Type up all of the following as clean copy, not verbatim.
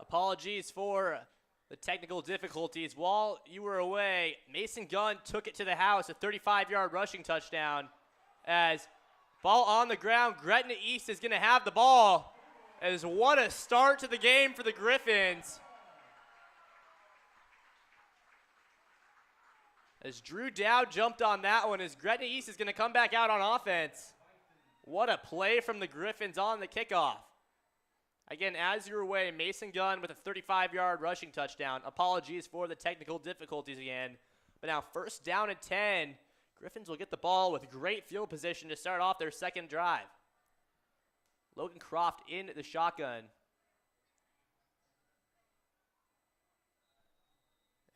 Apologies for the technical difficulties. While you were away, Mason Gunn took it to the house, a 35-yard rushing touchdown. As ball on the ground, Gretna East is going to have the ball. As what a start to the game for the Griffins. As Drew Dowd jumped on that one, as Gretna East is going to come back out on offense. What a play from the Griffins on the kickoff. Again, as you're away, Mason Gunn with a 35-yard rushing touchdown. Apologies for the technical difficulties again. But now first down and 10. Griffins will get the ball with great field position to start off their second drive. Logan Croft in the shotgun.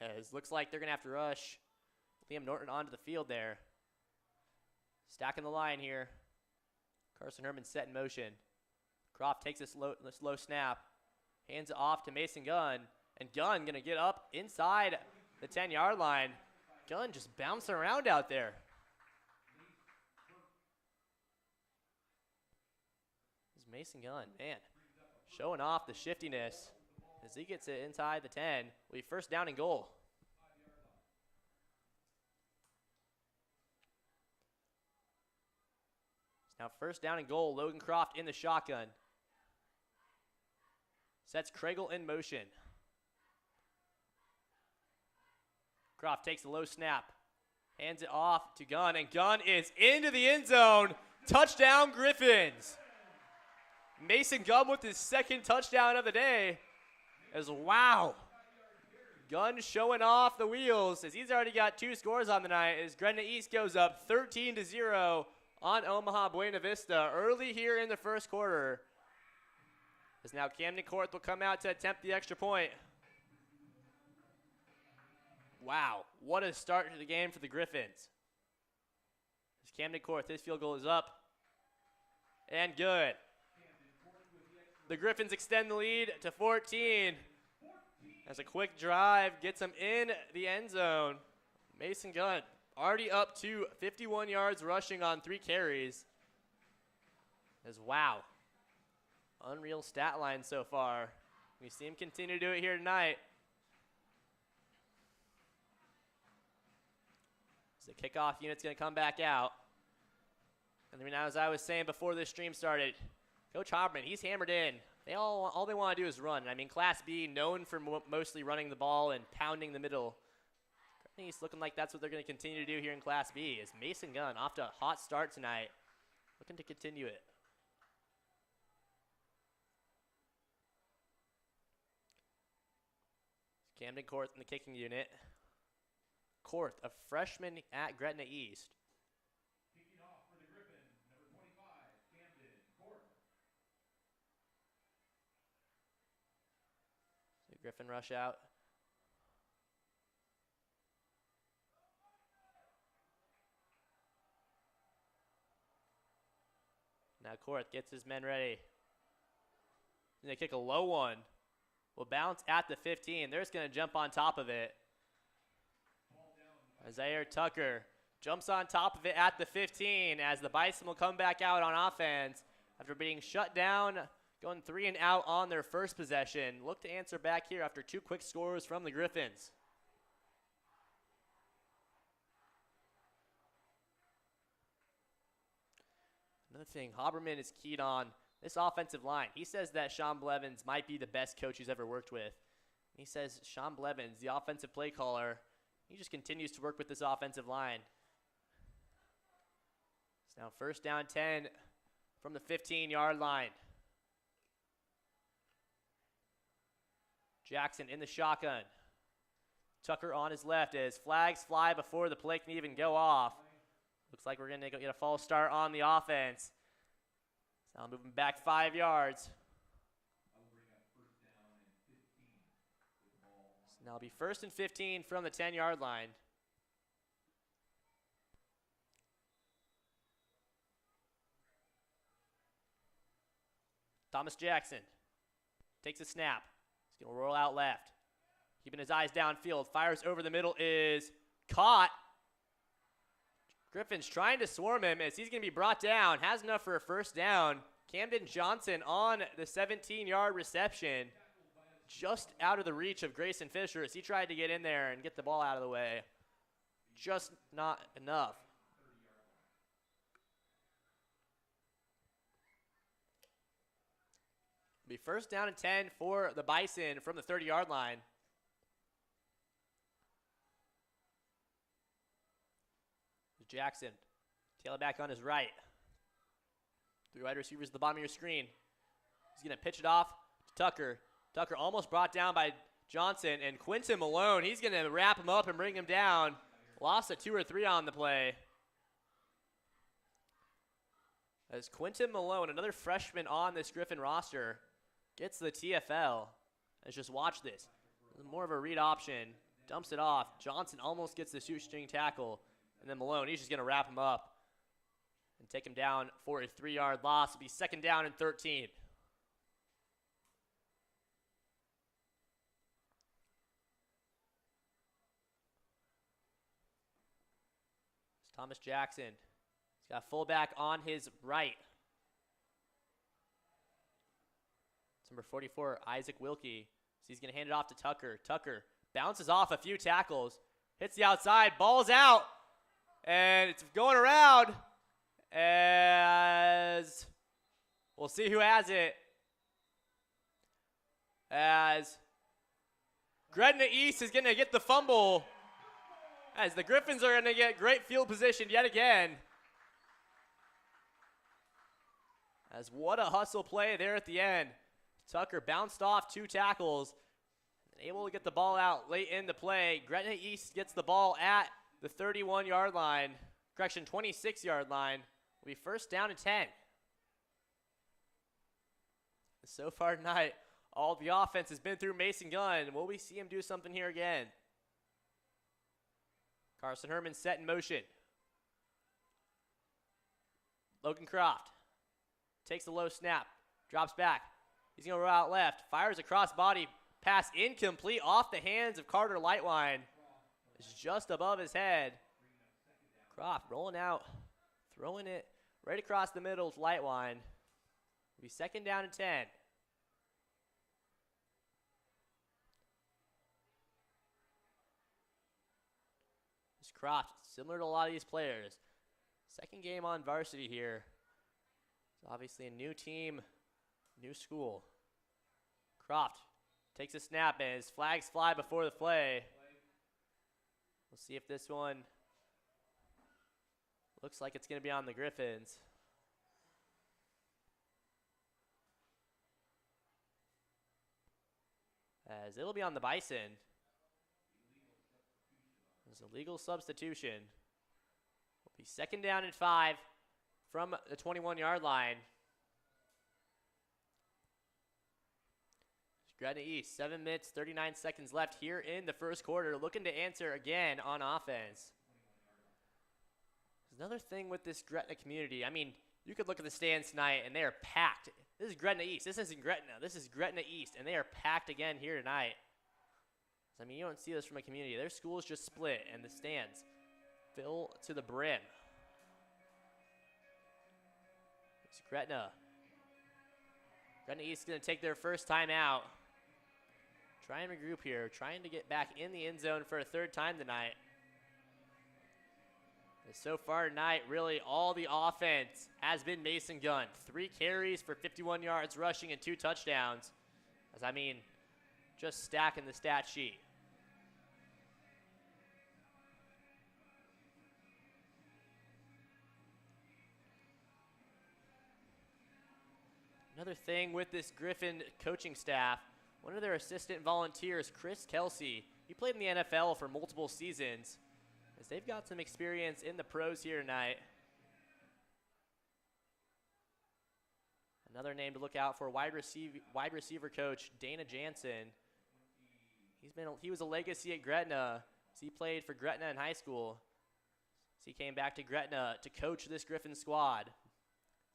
As looks like they're going to have to rush Liam Norton onto the field there. Stacking the line here. Carson Herman set in motion. Croft takes a slow snap. Hands it off to Mason Gunn. And Gunn going to get up inside the 10-yard line. Gunn just bouncing around out there. This is Mason Gunn, man. Showing off the shiftiness as he gets it inside the 10. Will be first down and goal. Now first down and goal, Logan Croft in the shotgun. Sets Kragel in motion. Croft takes a low snap. Hands it off to Gunn, and Gunn is into the end zone. Touchdown Griffins. Mason Gunn with his second touchdown of the day. As wow. Gunn showing off the wheels as he's already got 2 scores on the night as Gretna East goes up 13-0 on Omaha Buena Vista early here in the first quarter. As now Camden Korth will come out to attempt the extra point. Wow, what a start to the game for the Griffins. As Camden Korth, his field goal is up. And good. The Griffins extend the lead to 14. As a quick drive gets them in the end zone. Mason Gunn already up to 51 yards rushing on 3 carries. As wow. Unreal stat line so far. We see him continue to do it here tonight. So the kickoff unit's going to come back out. And then as I was saying before this stream started, Coach Haberman, he's hammered in. All they want to do is run. I mean, Class B, known for mostly running the ball and pounding the middle. I think he's looking like that's what they're going to continue to do here in Class B. Is Mason Gunn off to a hot start tonight, looking to continue it. Camden Korth in the kicking unit. Korth, a freshman at Gretna East. Kicking off for the Griffins, number 25, Camden Korth. So Griffin rush out. Now Korth gets his men ready. And they kick a low one. Will bounce at the 15. They're just going to jump on top of it. Isaiah Tucker jumps on top of it at the 15 as the Bison will come back out on offense after being shut down, going 3 and out on their first possession. Look to answer back here after 2 quick scores from the Griffins. Another thing Haberman is keyed on this offensive line. He says that Sean Blevins might be the best coach he's ever worked with. He says Sean Blevins, the offensive play caller, he just continues to work with this offensive line. It's now first down 10 from the 15-yard line. Jackson in the shotgun. Tucker on his left as flags fly before the play can even go off. Looks like we're going to get a false start on the offense. Now moving back 5 yards. So now it'll be first and 15 from the 10-yard line. Thomas Jackson takes a snap. He's going to roll out left. Keeping his eyes downfield. Fires over the middle, is caught. Griffin's trying to swarm him as he's going to be brought down. Has enough for a first down. Camden Johnson on the 17-yard reception. just out of the reach of Grayson Fisher as he tried to get in there and get the ball out of the way. Just not enough. Be first down and 10 for the Bison from the 30-yard line. Jackson, tailback on his right. 3 wide receivers at the bottom of your screen. He's going to pitch it off to Tucker. Tucker almost brought down by Johnson, and Quinton Malone, he's going to wrap him up and bring him down. Lost a 2 or 3 on the play. As Quinton Malone, another freshman on this Griffin roster, gets the TFL. Let's just watch this. More of a read option. Dumps it off. Johnson almost gets the shoestring tackle. And then Malone, he's just going to wrap him up and take him down for a 3-yard loss. It'll be second down and 13. It's Thomas Jackson. He's got a fullback on his right. It's number 44, Isaac Wilkie. So he's going to hand it off to Tucker. Tucker bounces off a few tackles, hits the outside, ball's out. And it's going around as we'll see who has it. As Gretna East is going to get the fumble. As the Griffins are going to get great field position yet again. As what a hustle play there at the end. Tucker bounced off 2 tackles. Able to get the ball out late in the play. Gretna East gets the ball at the 31-yard line, 26-yard line, will be first down and 10. So far tonight, all the offense has been through Mason Gunn. Will we see him do something here again? Carson Herman set in motion. Logan Croft takes the low snap, drops back. He's going to roll out left, fires a cross body pass incomplete off the hands of Carter Lightwine. It's just above his head. Croft rolling out, throwing it right across the middle to Lightwine. It'll be second down and 10. This Croft, similar to a lot of these players. Second game on varsity here. It's obviously a new team, new school. Croft takes a snap and his flags fly before the play. We'll see if this one looks like it's going to be on the Griffins. As it'll be on the Bison. There's a legal substitution. It'll be second down and 5 from the 21-yard line. Gretna East, 7 minutes, 39 seconds left here in the first quarter, looking to answer again on offense. There's another thing with this Gretna community. I mean, you could look at the stands tonight, and they are packed. This is Gretna East. This isn't Gretna. This is Gretna East, and they are packed again here tonight. I mean, you don't see this from a community. Their school is just split, and the stands fill to the brim. It's Gretna. Gretna East is going to take their first time out. Trying to regroup here, trying to get back in the end zone for a third time tonight. And so far tonight, really all the offense has been Mason Gunn. 3 carries for 51 yards rushing and 2 touchdowns. As I mean, just stacking the stat sheet. Another thing with this Griffin coaching staff, one of their assistant volunteers, Chris Kelsey, he played in the NFL for multiple seasons, as they've got some experience in the pros here tonight. Another name to look out for, wide receiver coach Dana Jansen. He was a legacy at Gretna. So he played for Gretna in high school. So he came back to Gretna to coach this Griffin squad.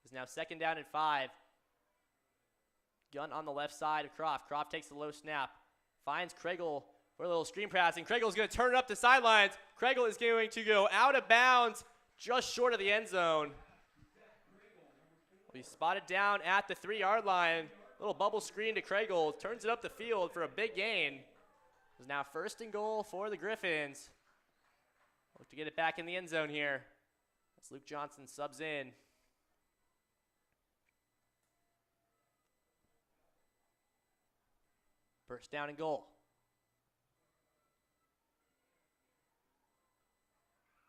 It's now second down and 5. Gunn on the left side of Croft. Croft takes the low snap. Finds Kregel for a little screen pass, and Kregel's going to turn it up the sidelines. Kregel is going to go out of bounds just short of the end zone. He spotted down at the 3-yard line. Little bubble screen to Craigle. Turns it up the field for a big gain. It's now 1st and goal for the Griffins. Look to get it back in the end zone here as Luke Johnson subs in. First down and goal.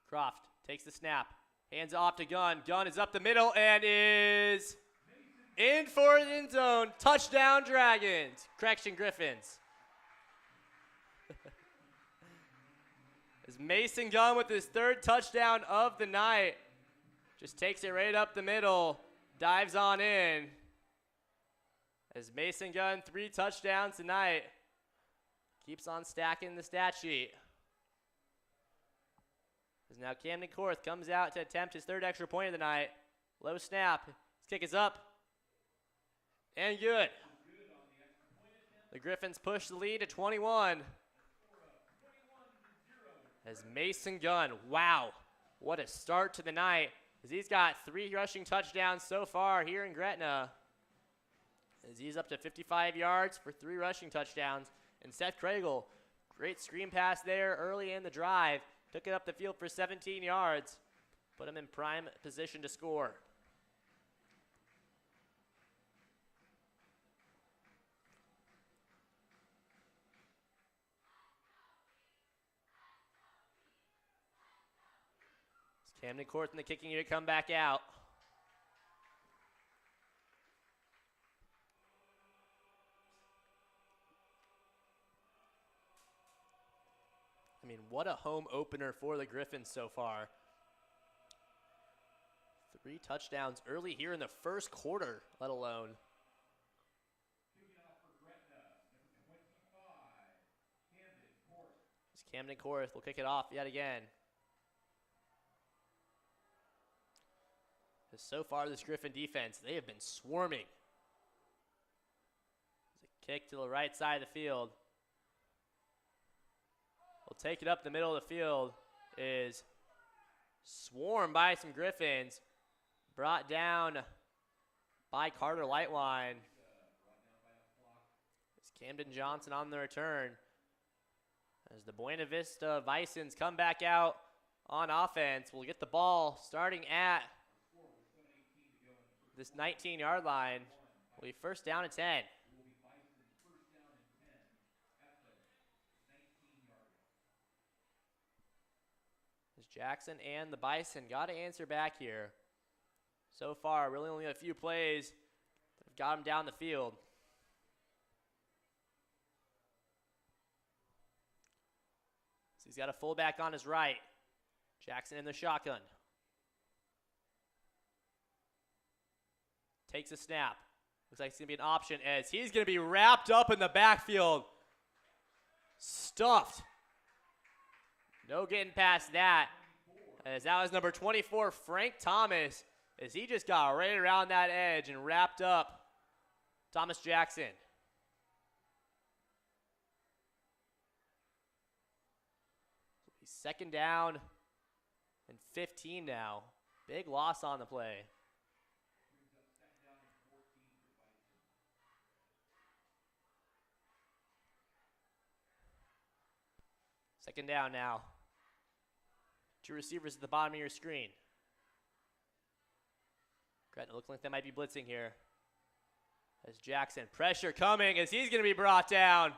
Croft takes the snap. Hands off to Gunn. Gunn is up the middle and is in for the end zone. Touchdown Dragons. Correction Griffins. As Mason Gunn with his 3rd touchdown of the night. Just takes it right up the middle. Dives on in. As Mason Gunn, 3 touchdowns tonight. Keeps on stacking the stat sheet. As now Camden Korth comes out to attempt his 3rd extra point of the night. Low snap. His kick is up. And good. The Griffins push the lead to 21. As Mason Gunn, wow, what a start to the night. As he's got 3 rushing touchdowns so far here in Gretna. As he's up to 55 yards for 3 rushing touchdowns. And Seth Craigle, great screen pass there early in the drive. Took it up the field for 17 yards. Put him in prime position to score. It's Camden Korth in the kicking unit come back out. I mean, what a home opener for the Griffins so far. 3 touchdowns early here in the 1st quarter, let alone. Kicking off for Gretna, number 25, Camden Korth. It's Camden Korth will kick it off yet again. As so far, this Griffin defense, they have been swarming. There's a kick to the right side of the field. Will take it up the middle of the field. Is swarmed by some Griffins. Brought down by Carter Lightline. It's Camden Johnson on the return. As the Buena Vista Bisons come back out on offense. We'll get the ball starting at this 19-yard line. Will be 1st down and 10. As Jackson and the Bison got to answer back here. So far, really only a few plays that have got him down the field. So he's got a fullback on his right. Jackson in the shotgun. Takes a snap. Looks like it's going to be an option as he's going to be wrapped up in the backfield. Stuffed. No getting past that. As that was number 24, Frank Thomas, as he just got right around that edge and wrapped up Thomas Jackson. He's 2nd down and 15 now. Big loss on the play. Second down now. 2 receivers at the bottom of your screen. Gretna looking like they might be blitzing here. As Jackson, pressure coming as he's going to be brought down.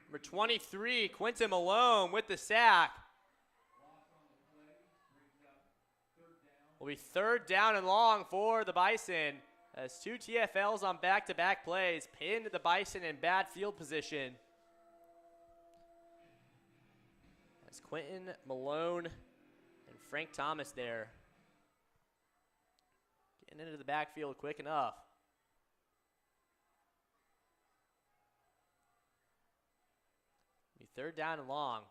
Number 23, Quentin Malone with the sack. Will be 3rd down and long for the Bison. As 2 TFLs on back-to-back plays pinned the Bison in bad field position. As Quentin Malone and Frank Thomas there. Getting into the backfield quick enough. Be 3rd down and long.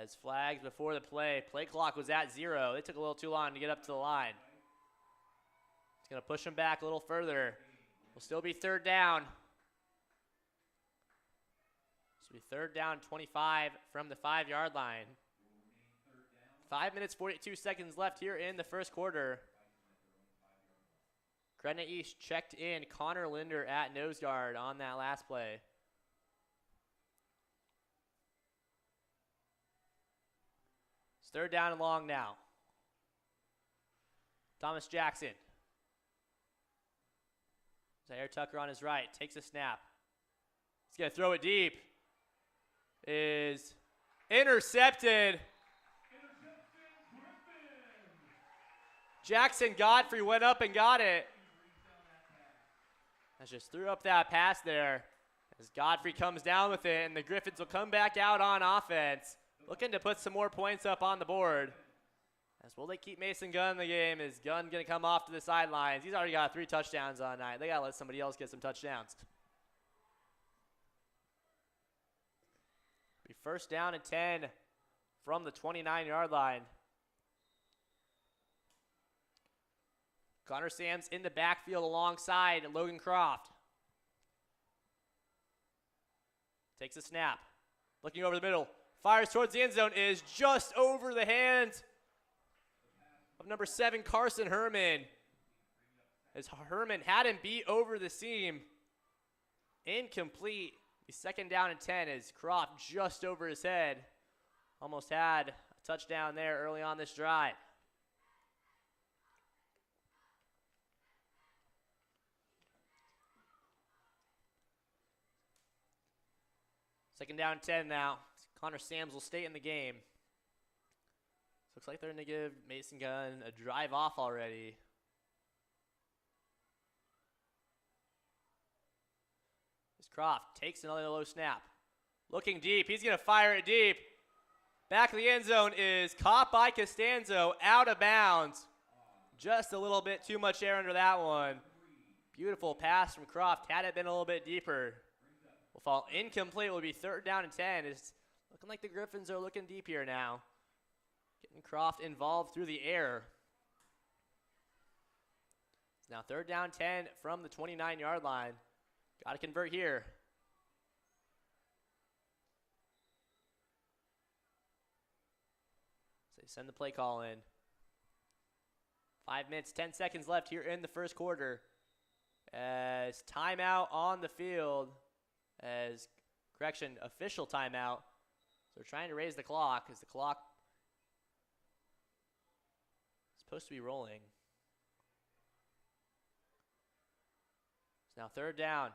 As flags before the play. Play clock was at 0. They took a little too long to get up to the line. It's going to push them back a little further. Will still be 3rd down. So be third down 25 from the 5-yard line. 5 minutes, 42 seconds left here in the first quarter. Gretna East checked in Connor Linder at nose guard on that last play. It's third down and long now. Thomas Jackson. Zaire Tucker on his right, takes a snap. He's going to throw it deep. Is intercepted. Jackson Godfrey went up and got it. I just threw up that pass there as Godfrey comes down with it, and the Griffins will come back out on offense, looking to put some more points up on the board. As will they keep Mason Gunn in the game? Is Gunn going to come off to the sidelines? He's already got 3 touchdowns on night. They got to let somebody else get some touchdowns. Be first down and 10 from the 29-yard line. Connor Sams in the backfield alongside Logan Croft. Takes a snap. Looking over the middle. Fires towards the end zone. Is just over the hands of number 7, Carson Herman. As Herman had him beat over the seam. Incomplete. He's second down and 10 as Croft just over his head. Almost had a touchdown there early on this drive. Second down and 10 now. Connor Sams will stay in the game. Looks like they're going to give Mason Gunn a drive off already. As Croft takes another low snap. Looking deep. He's going to fire it deep. Back of the end zone is caught by Costanzo, out of bounds. Just a little bit too much air under that one. Beautiful pass from Croft. Had it been a little bit deeper, will fall incomplete. Will be third down and 10. It's looking like the Griffins are looking deep here now. Getting Croft involved through the air. It's now third down 10 from the 29-yard line. Got to convert here. So they send the play call in. 5 minutes, 10 seconds left here in the first quarter. As timeout on the field. Official timeout. So they're trying to raise the clock as the clock is supposed to be rolling. It's now third down.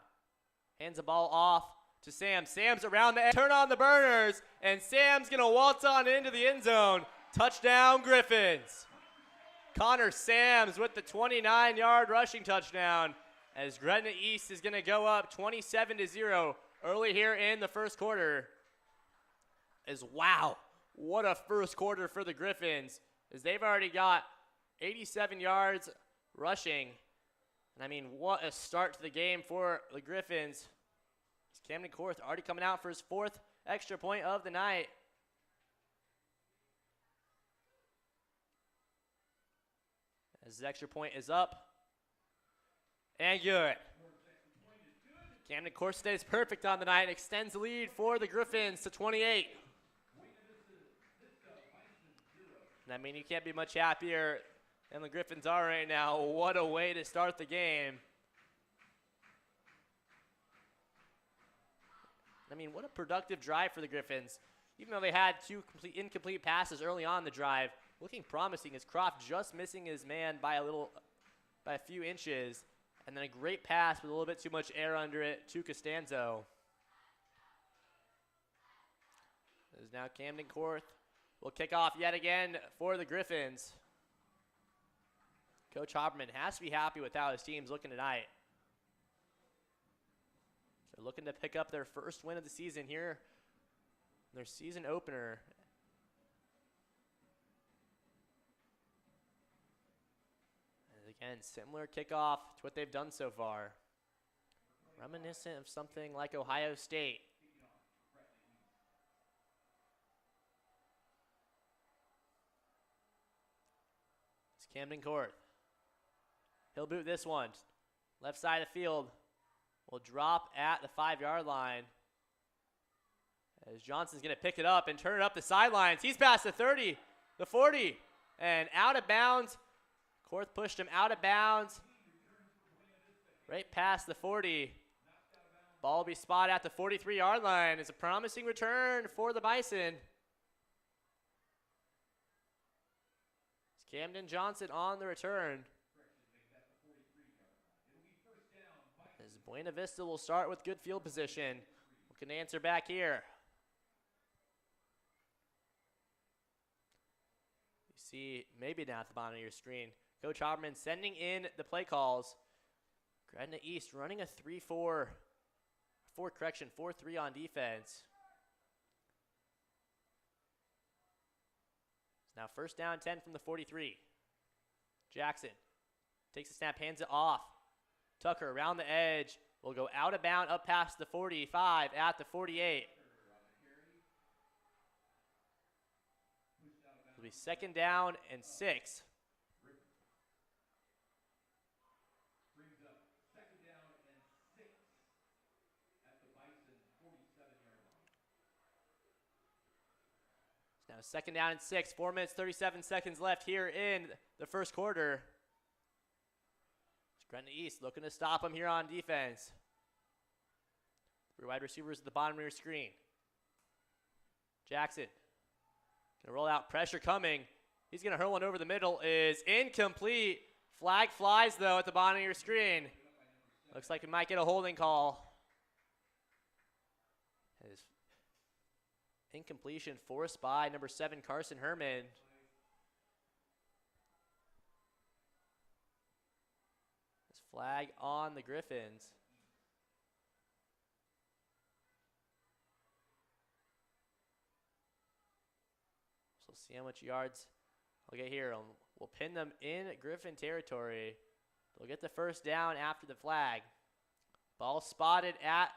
Hands the ball off to Sam. Sam's around the edge. Turn on the burners, and Sam's going to waltz on into the end zone. Touchdown, Griffins. Connor Sams with the 29-yard rushing touchdown as Gretna East is going to go up 27-0 early here in the first quarter. Wow, what a first quarter for the Griffins, as they've already got 87 yards rushing. And I mean, what a start to the game for the Griffins. Camden Korth already coming out for his 4th extra point of the night. As the extra point is up. And good. Camden Korth stays perfect on the night and extends the lead for the Griffins to 28. And I mean, you can't be much happier than the Griffins are right now. What a way to start the game. I mean, what a productive drive for the Griffins. Even though they had 2 incomplete passes early on the drive, looking promising as Croft just missing his man by a few inches. And then a great pass with a little bit too much air under it to Costanzo. This is now Camden Korth. Will kick off yet again for the Griffins. Coach Haberman has to be happy with how his team's looking tonight. They're looking to pick up their first win of the season here. Their season opener. And again, similar kickoff to what they've done so far. Reminiscent of something like Ohio State. It's Camden Korth. He'll boot this one. Left side of the field. Will drop at the 5-yard line. As Johnson's going to pick it up and turn it up the sidelines. He's past the 30, the 40, and out of bounds. Korth pushed him out of bounds. Right past the 40. Ball will be spotted at the 43-yard line. It's a promising return for the Bison. It's Camden Johnson on the return. As Buena Vista will start with good field position. Looking to answer back here. You see, maybe down at the bottom of your screen, Coach Haberman sending in the play calls. Gretna East running a 3-4 4-3 on defense. It's now first down 10 from the 43. Jackson takes the snap, hands it off. Tucker around the edge will go out of bounds up past the 45 at the 48. It'll be second down and 6. Now second down and 6, 4 minutes, 37 seconds left here in the first quarter. Gretna East looking to stop him here on defense. 3 wide receivers at the bottom of your screen. Jackson gonna roll out, pressure coming. He's gonna hurl one over the middle, is incomplete. Flag flies though at the bottom of your screen. Looks like we might get a holding call. His incompletion forced by number 7, Carson Herman. His flag on the Griffins. So see how much yards I'll get here. We'll pin them in Griffin territory. They'll get the first down after the flag. Ball spotted at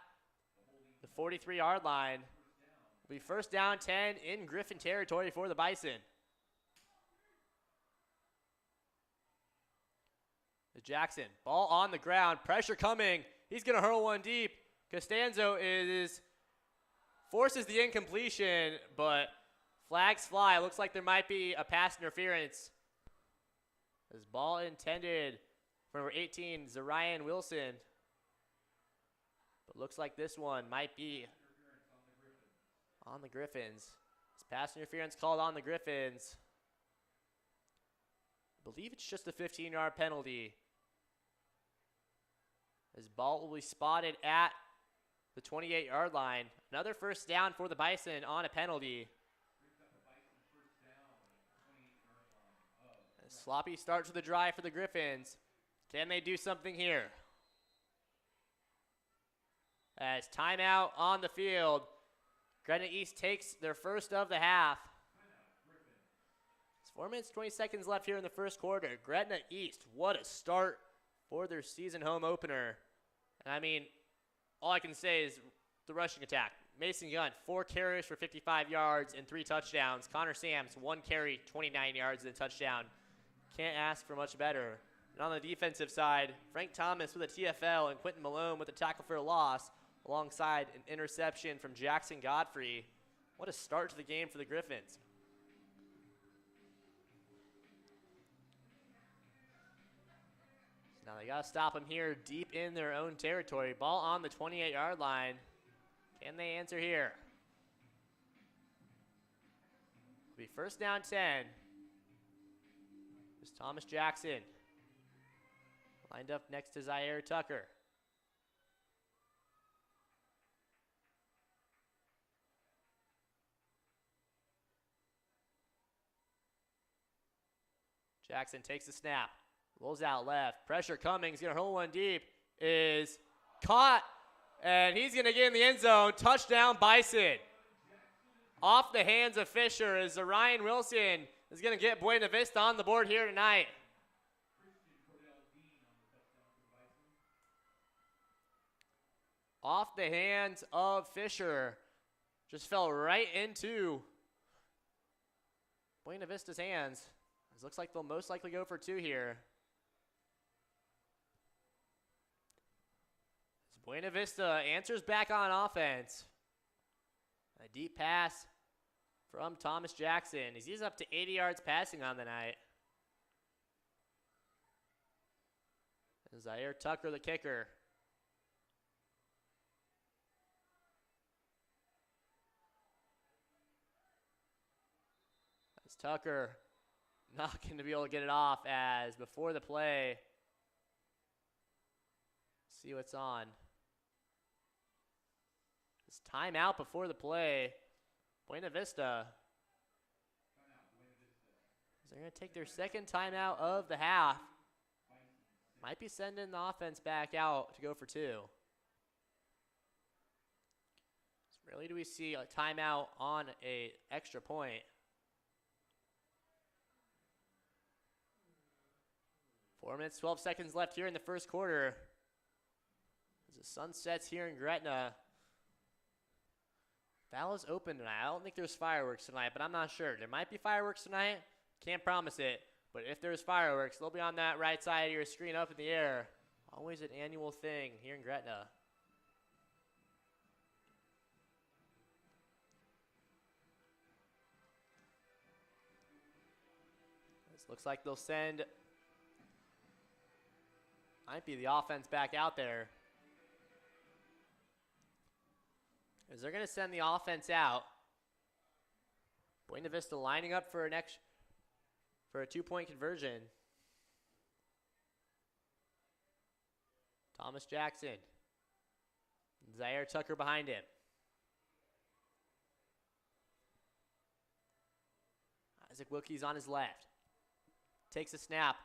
the 43-yard line. Will be first down 10 in Griffin territory for the Bison. The Jackson, ball on the ground, pressure coming. He's going to hurl one deep. Costanzo forces the incompletion, but flags fly. Looks like there might be a pass interference. This ball intended for number 18, Zarian Wilson. But looks like this one might be on the Griffins. It's pass interference called on the Griffins. I believe it's just a 15-yard penalty. This ball will be spotted at the 28-yard line. Another first down for the Bison on a penalty. A sloppy start to the drive for the Griffins. Can they do something here? As timeout on the field. Gretna East takes their first of the half. It's 4 minutes, 20 seconds left here in the first quarter. Gretna East, what a start for their season home opener. And I mean, all I can say is the rushing attack. Mason Gunn, 4 carries for 55 yards and 3 touchdowns. Connor Sams, 1 carry, 29 yards and a touchdown. Can't ask for much better. And on the defensive side, Frank Thomas with a TFL and Quentin Malone with a tackle for a loss, alongside an interception from Jackson Godfrey. What a start to the game for the Griffins. Now they got to stop them here deep in their own territory. Ball on the 28-yard line. Can they answer here? It'll be first down 10. There's Thomas Jackson. Lined up next to Zaire Tucker. Jackson takes the snap. Rolls out left. Pressure coming. He's going to hurl one deep. Is caught. And he's going to get in the end zone. Touchdown, Bison. Off the hands of Fisher as Ryan Wilson is going to get Buena Vista on the board here tonight. Off the hands of Fisher. Just fell right into Buena Vista's hands. It looks like they'll most likely go for 2 here. As Buena Vista answers back on offense. A deep pass from Thomas Jackson. He's up to 80 yards passing on the night. Zaire Tucker, the kicker. That's Tucker not going to be able to get it off as before the play. See what's on. This timeout before the play. Buena Vista. They're going to take their second timeout of the half. Might be sending the offense back out to go for two. So rarely do we see a timeout on an extra point. 4 minutes, 12 seconds left here in the first quarter. As the sun sets here in Gretna. Ball's open tonight. I don't think there's fireworks tonight, but I'm not sure. There might be fireworks tonight. Can't promise it. But if there's fireworks, they'll be on that right side of your screen up in the air. Always an annual thing here in Gretna. This looks like they'll send, might be the offense back out there. As they're going to send the offense out. Buena Vista lining up for a 2-point conversion. Thomas Jackson. Zaire Tucker behind him. Isaac Wilkie's on his left. Takes a snap.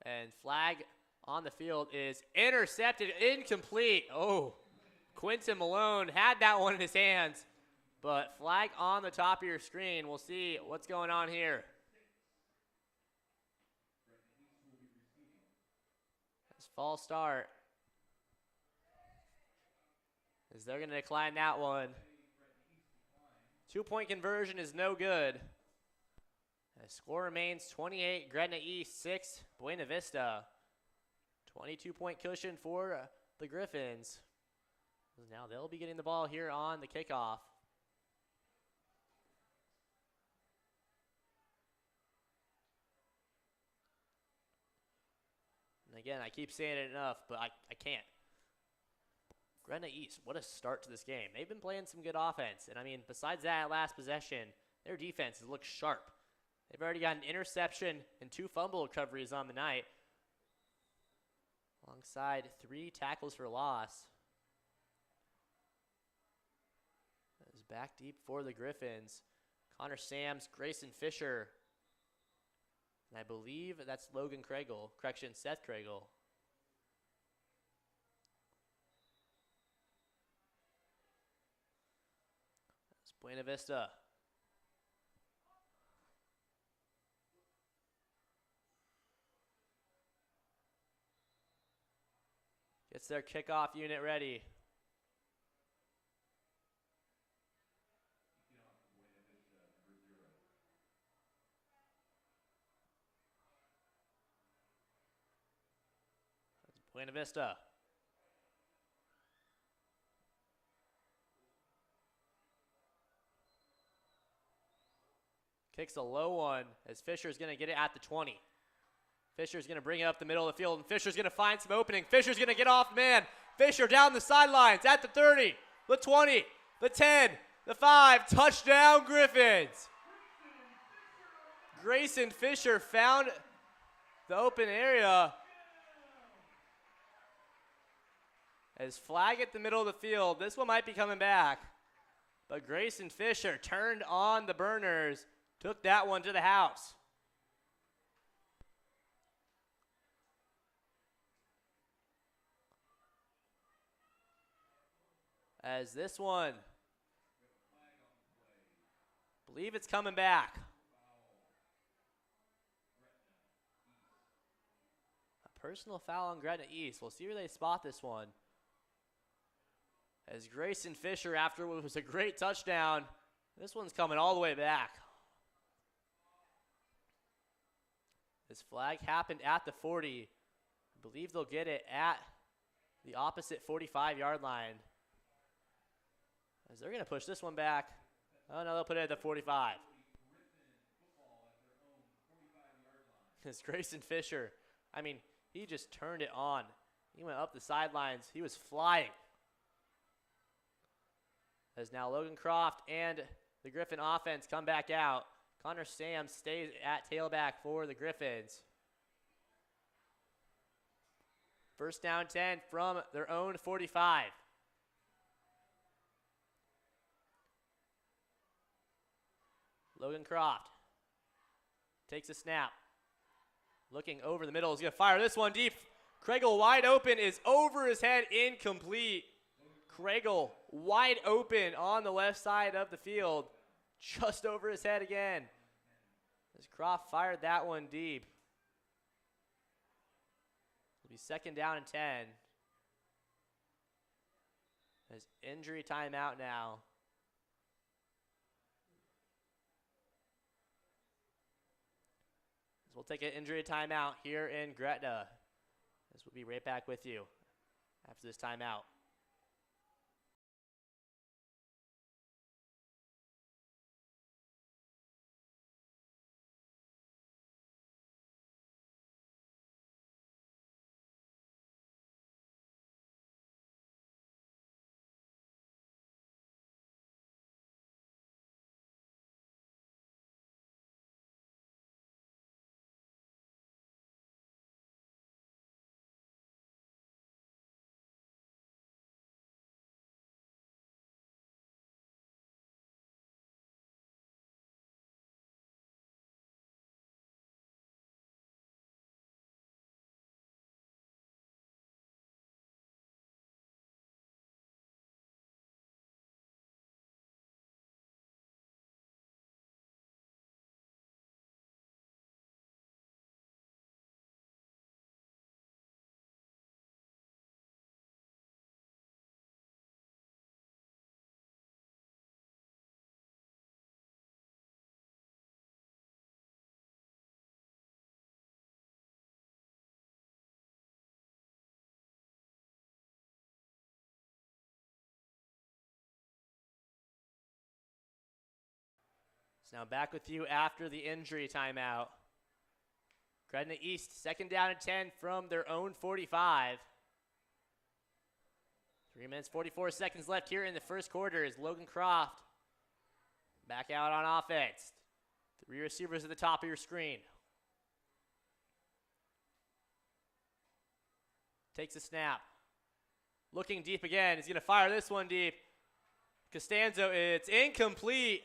And flag on the field is intercepted, incomplete. Oh, Quinton Malone had that one in his hands. But flag on the top of your screen. We'll see what's going on here. False start. As they're going to decline that one. 2-point conversion is no good. The score remains 28, Gretna East 6, Buena Vista. 22-point cushion for the Griffins. Now they'll be getting the ball here on the kickoff. And again, I keep saying it enough, but I can't. Gretna East, what a start to this game. They've been playing some good offense. And I mean, besides that last possession, their defense has looked sharp. They've already got an interception and 2 fumble recoveries on the night. Alongside 3 tackles for loss. That is back deep for the Griffins. Connor Sams, Grayson Fisher. And I believe that's Logan Craigle. Correction, Seth Craigle. That's Buena Vista. Gets their kickoff unit ready. Buena Vista. Kicks a low one as Fisher's going to get it at the 20. Fisher's going to bring it up the middle of the field, and Fisher's going to find some opening. Fisher's going to get off man. Fisher down the sidelines at the 30, the 20, the 10, the 5. Touchdown, Griffins. Grayson Fisher found the open area. As flag at the middle of the field. This one might be coming back. But Grayson Fisher turned on the burners. Took that one to the house. As this one, I believe it's coming back. A personal foul on Gretna East. We'll see where they spot this one. As Grayson Fisher, after what was a great touchdown, this one's coming all the way back. This flag happened at the 40. I believe they'll get it at the opposite 45-yard line. As they're going to push this one back Oh, no, they'll put it at the 45. It's Grayson Fisher. I mean, he just turned it on. He went up the sidelines. He was flying. As now Logan Croft and the Griffin offense come back out. Connor Sam stays at tailback for the Griffins. First down 10 from their own 45. Logan Croft takes a snap. Looking over the middle, is going to fire this one deep. Craigle wide open, is over his head, incomplete. Craigle wide open on the left side of the field. Just over his head again. As Croft fired that one deep. It'll be second down and 10. As injury timeout now. As we'll take an injury timeout here in Gretna. As we'll be right back with you after this timeout. So now back with you after the injury timeout. Gretna East, second down and 10 from their own 45. 3 minutes, 44 seconds left here in the first quarter as Logan Croft back out on offense. 3 receivers at the top of your screen. Takes a snap. Looking deep again. He's going to fire this one deep. Costanzo, it's incomplete.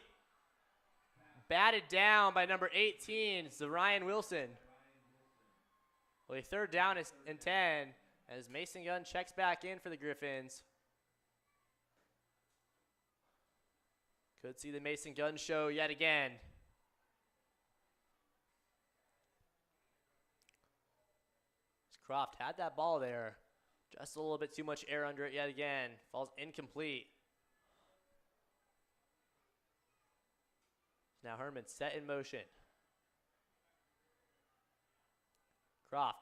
Batted down by number 18, Zarian Wilson. Well, a third down and 10 as Mason Gunn checks back in for the Griffins. Could see the Mason Gunn show yet again. Croft had that ball there. Just a little bit too much air under it yet again. Falls incomplete. Now Herman set in motion. Croft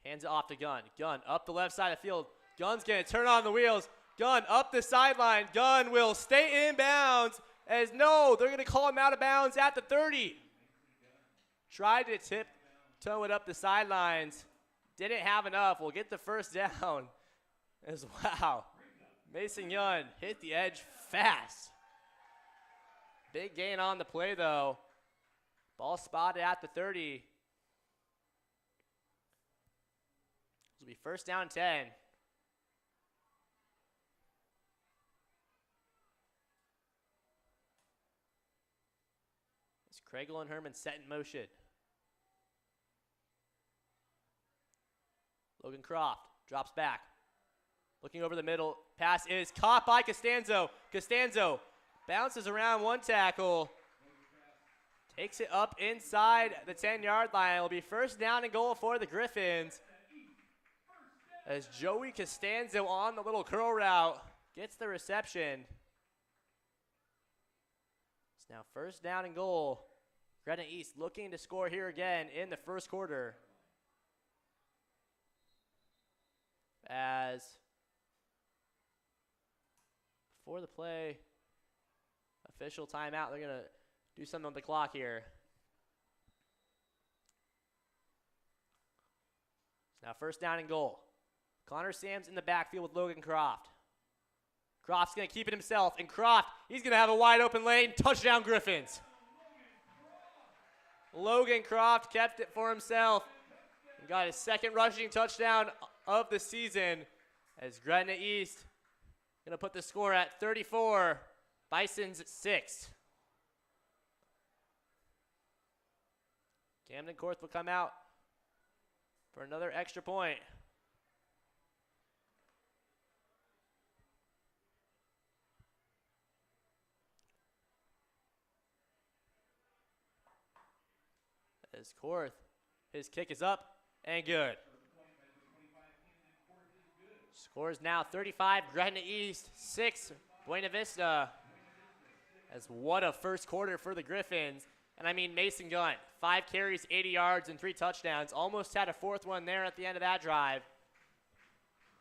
hands it off to Gunn. Gunn up the left side of the field. Gunn's going to turn on the wheels. Gunn up the sideline. Gunn will stay in bounds. As no, they're going to call him out of bounds at the 30. Tried to tiptoe it up the sidelines. Didn't have enough. We'll get the first down. As wow. Mason Gunn hit the edge fast. Big gain on the play, though. Ball spotted at the 30. This will be first down and 10. As Craigle and Herman set in motion. Logan Croft drops back. Looking over the middle. Pass is caught by Costanzo. Costanzo bounces around one tackle. Takes it up inside the 10-yard line. It'll be first down and goal for the Griffins. As Joey Costanzo on the little curl route gets the reception. It's now first down and goal. Gretna East looking to score here again in the first quarter. As before the play, a Official timeout. They're going to do something on the clock here. Now first down and goal. Connor Sams in the backfield with Logan Croft. Croft's going to keep it himself, and Croft, he's going to have a wide open lane. Touchdown Griffins. Logan Croft kept it for himself and got his second rushing touchdown of the season as Gretna East going to put the score at 34, Bison's 6. Camden Korth will come out for another extra point. As Korth, his kick is up and good. Score is now 35, Gretna East 6, Buena Vista. As what a first quarter for the Griffins. And I mean Mason Gunn, 5 carries, 80 yards, and 3 touchdowns. Almost had a 4th one there at the end of that drive.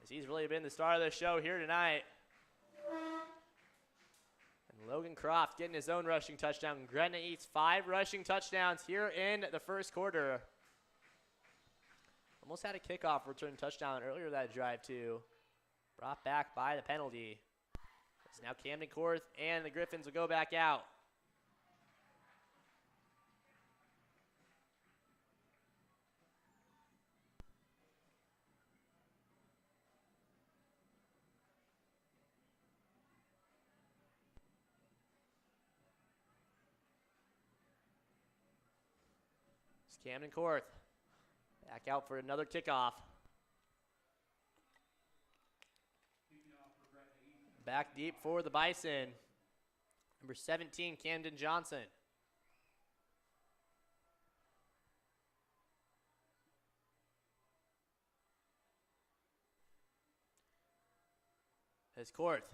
As he's really been the star of the show here tonight. And Logan Croft getting his own rushing touchdown. Gretna East 5 rushing touchdowns here in the first quarter. Almost had a kickoff return touchdown earlier that drive too. Brought back by the penalty. As now Camden Korth and the Griffins will go back out. Camden Korth back out for another kickoff. Back deep for the Bison. Number 17, Camden Johnson. As Korth. This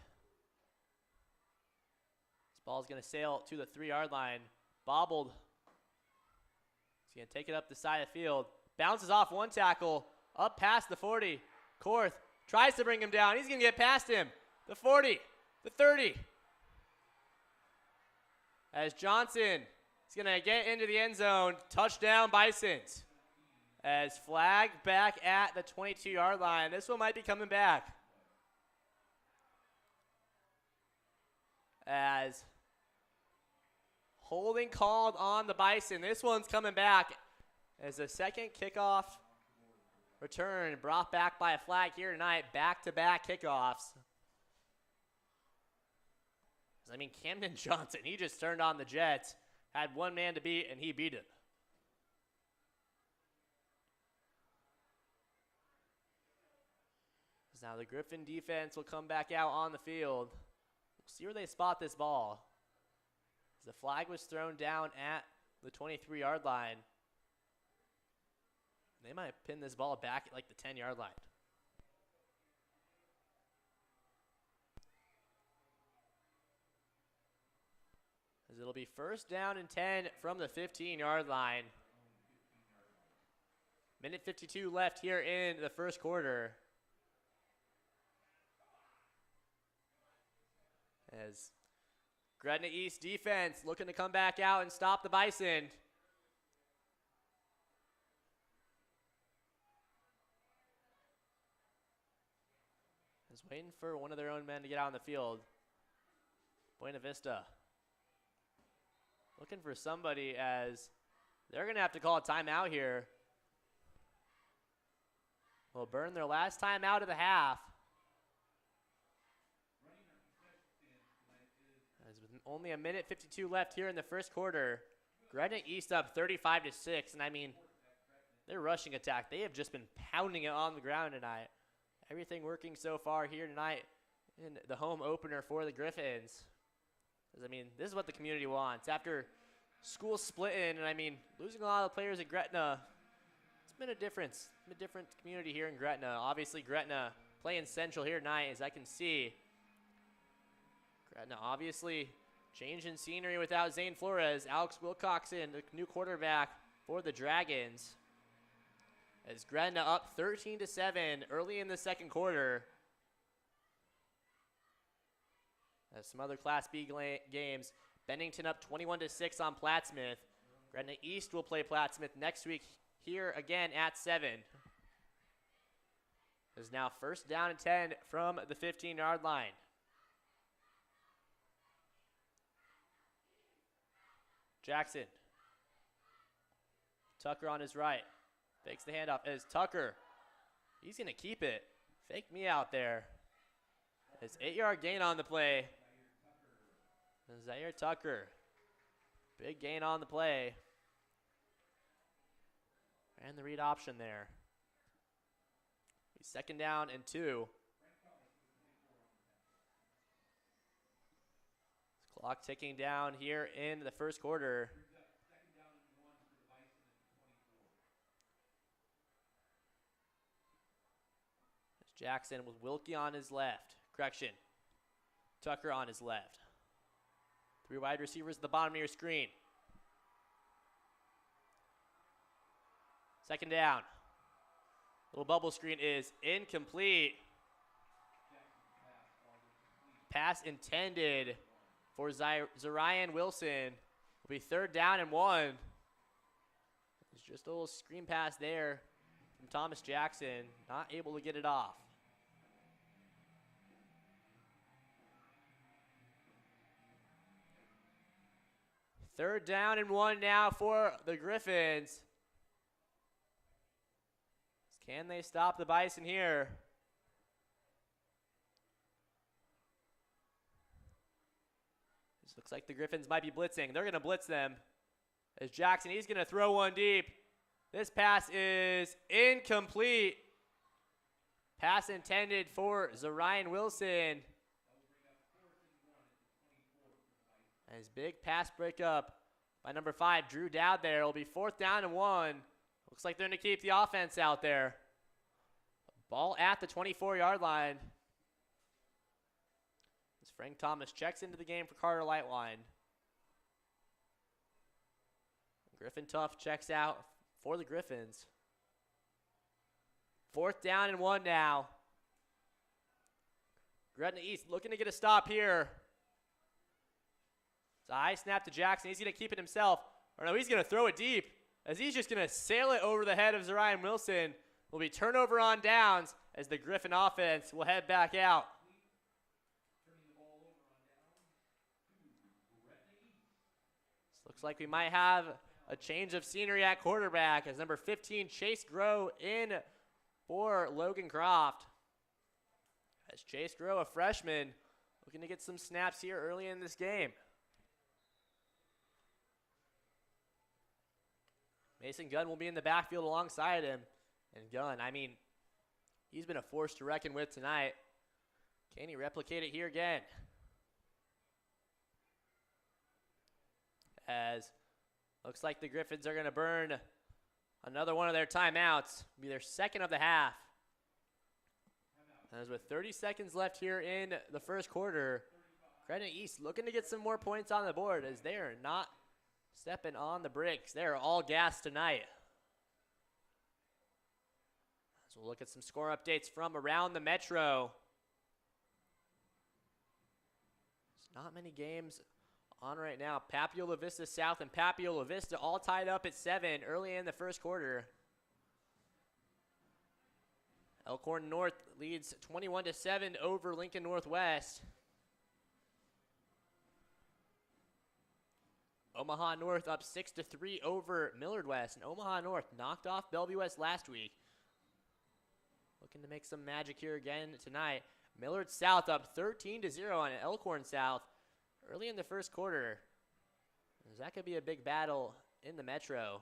ball's going to sail to the 3-yard line. Bobbled. He's going to take it up the side of the field. Bounces off one tackle. Up past the 40. Korth tries to bring him down. He's going to get past him. The 40. The 30. As Johnson is going to get into the end zone. Touchdown Bisons. As flag back at the 22-yard line. This one might be coming back. As holding called on the Bison. This one's coming back as a second kickoff return brought back by a flag here tonight. Back-to-back kickoffs. I mean, Camden Johnson, he just turned on the Jets, had one man to beat, and he beat him. Now the Griffin defense will come back out on the field. We'll see where they spot this ball. The flag was thrown down at the 23-yard line. They might pin this ball back at like the 10-yard line. As it'll be first down and 10 from the 15-yard line. Minute 52 left here in the first quarter. As Gretna East defense looking to come back out and stop the Bison. Is waiting for one of their own men to get out on the field. Buena Vista. Looking for somebody as they're going to have to call a timeout here. Will burn their last timeout of the half. As with only a minute 52 left here in the first quarter. Gretna East up 35-6, and I mean, their rushing attack, they have just been pounding it on the ground tonight. Everything working so far here tonight in the home opener for the Griffins. I mean, this is what the community wants. After school splitting, and I mean, losing a lot of players at Gretna, it's been a difference. It's been a different community here in Gretna. Obviously, Gretna playing central here tonight, as I can see. Gretna obviously changing scenery without Zane Flores. Alex Wilcoxon, the new quarterback for the Dragons. As Gretna up 13-7 early in the second quarter. As some other Class B games Bennington up 21-6 on Plattsmouth. Gretna East will play Plattsmouth next week here again at 7. It's now first down and 10 from the 15-yard line. Jackson. Tucker on his right. Fakes the handoff as Tucker. He's going to keep it. Fake me out there. It's 8-yard gain on the play. Zaire Tucker. Big gain on the play. And the read option there. Second down and 2. Clock ticking down here in the first quarter. Jackson with Wilkie on his left. Correction. Tucker on his left. 3 wide receivers at the bottom of your screen. Second down. Little bubble screen is incomplete. Pass intended for Zarian Wilson. Will be third down and 1. It's just a little screen pass there from Thomas Jackson. Not able to get it off. Third down and 1 now for the Griffins. Can they stop the Bison here? This looks like the Griffins might be blitzing. They're going to blitz them. As Jackson, he's going to throw one deep. This pass is incomplete. Pass intended for Zarian Wilson. And his big pass breakup by number 5, Drew Dowd there. It'll be fourth down and 1. Looks like they're going to keep the offense out there. Ball at the 24-yard line. As Frank Thomas checks into the game for Carter Lightline. Griffin Tuff checks out for the Griffins. Fourth down and 1 now. Gretna East looking to get a stop here. It's a high snap to Jackson. He's going to keep it himself. Or no, he's going to throw it deep. As he's just going to sail it over the head of Zarian Wilson. Will be turnover on downs as the Griffin offense will head back out. This looks like we might have a change of scenery at quarterback as number 15, Chase Grow, in for Logan Croft. As Chase Grow, a freshman, looking to get some snaps here early in this game. Mason Gunn will be in the backfield alongside him. And Gunn, I mean, he's been a force to reckon with tonight. Can he replicate it here again? As looks like the Griffins are going to burn another one of their timeouts. It'll be their second of the half. As with 30 seconds left here in the first quarter, Gretna East looking to get some more points on the board as they are not stepping on the brakes. They're all gas tonight. So we'll look at some score updates from around the Metro. There's not many games on right now. Papiola Vista South and Papiola Vista all tied up at 7 early in the first quarter. Elkhorn North leads 21-7 over Lincoln Northwest. Omaha North up 6-3 over Millard West. And Omaha North knocked off Bellevue West last week. Looking to make some magic here again tonight. Millard South up 13-0 on Elkhorn South early in the first quarter. That could be a big battle in the Metro.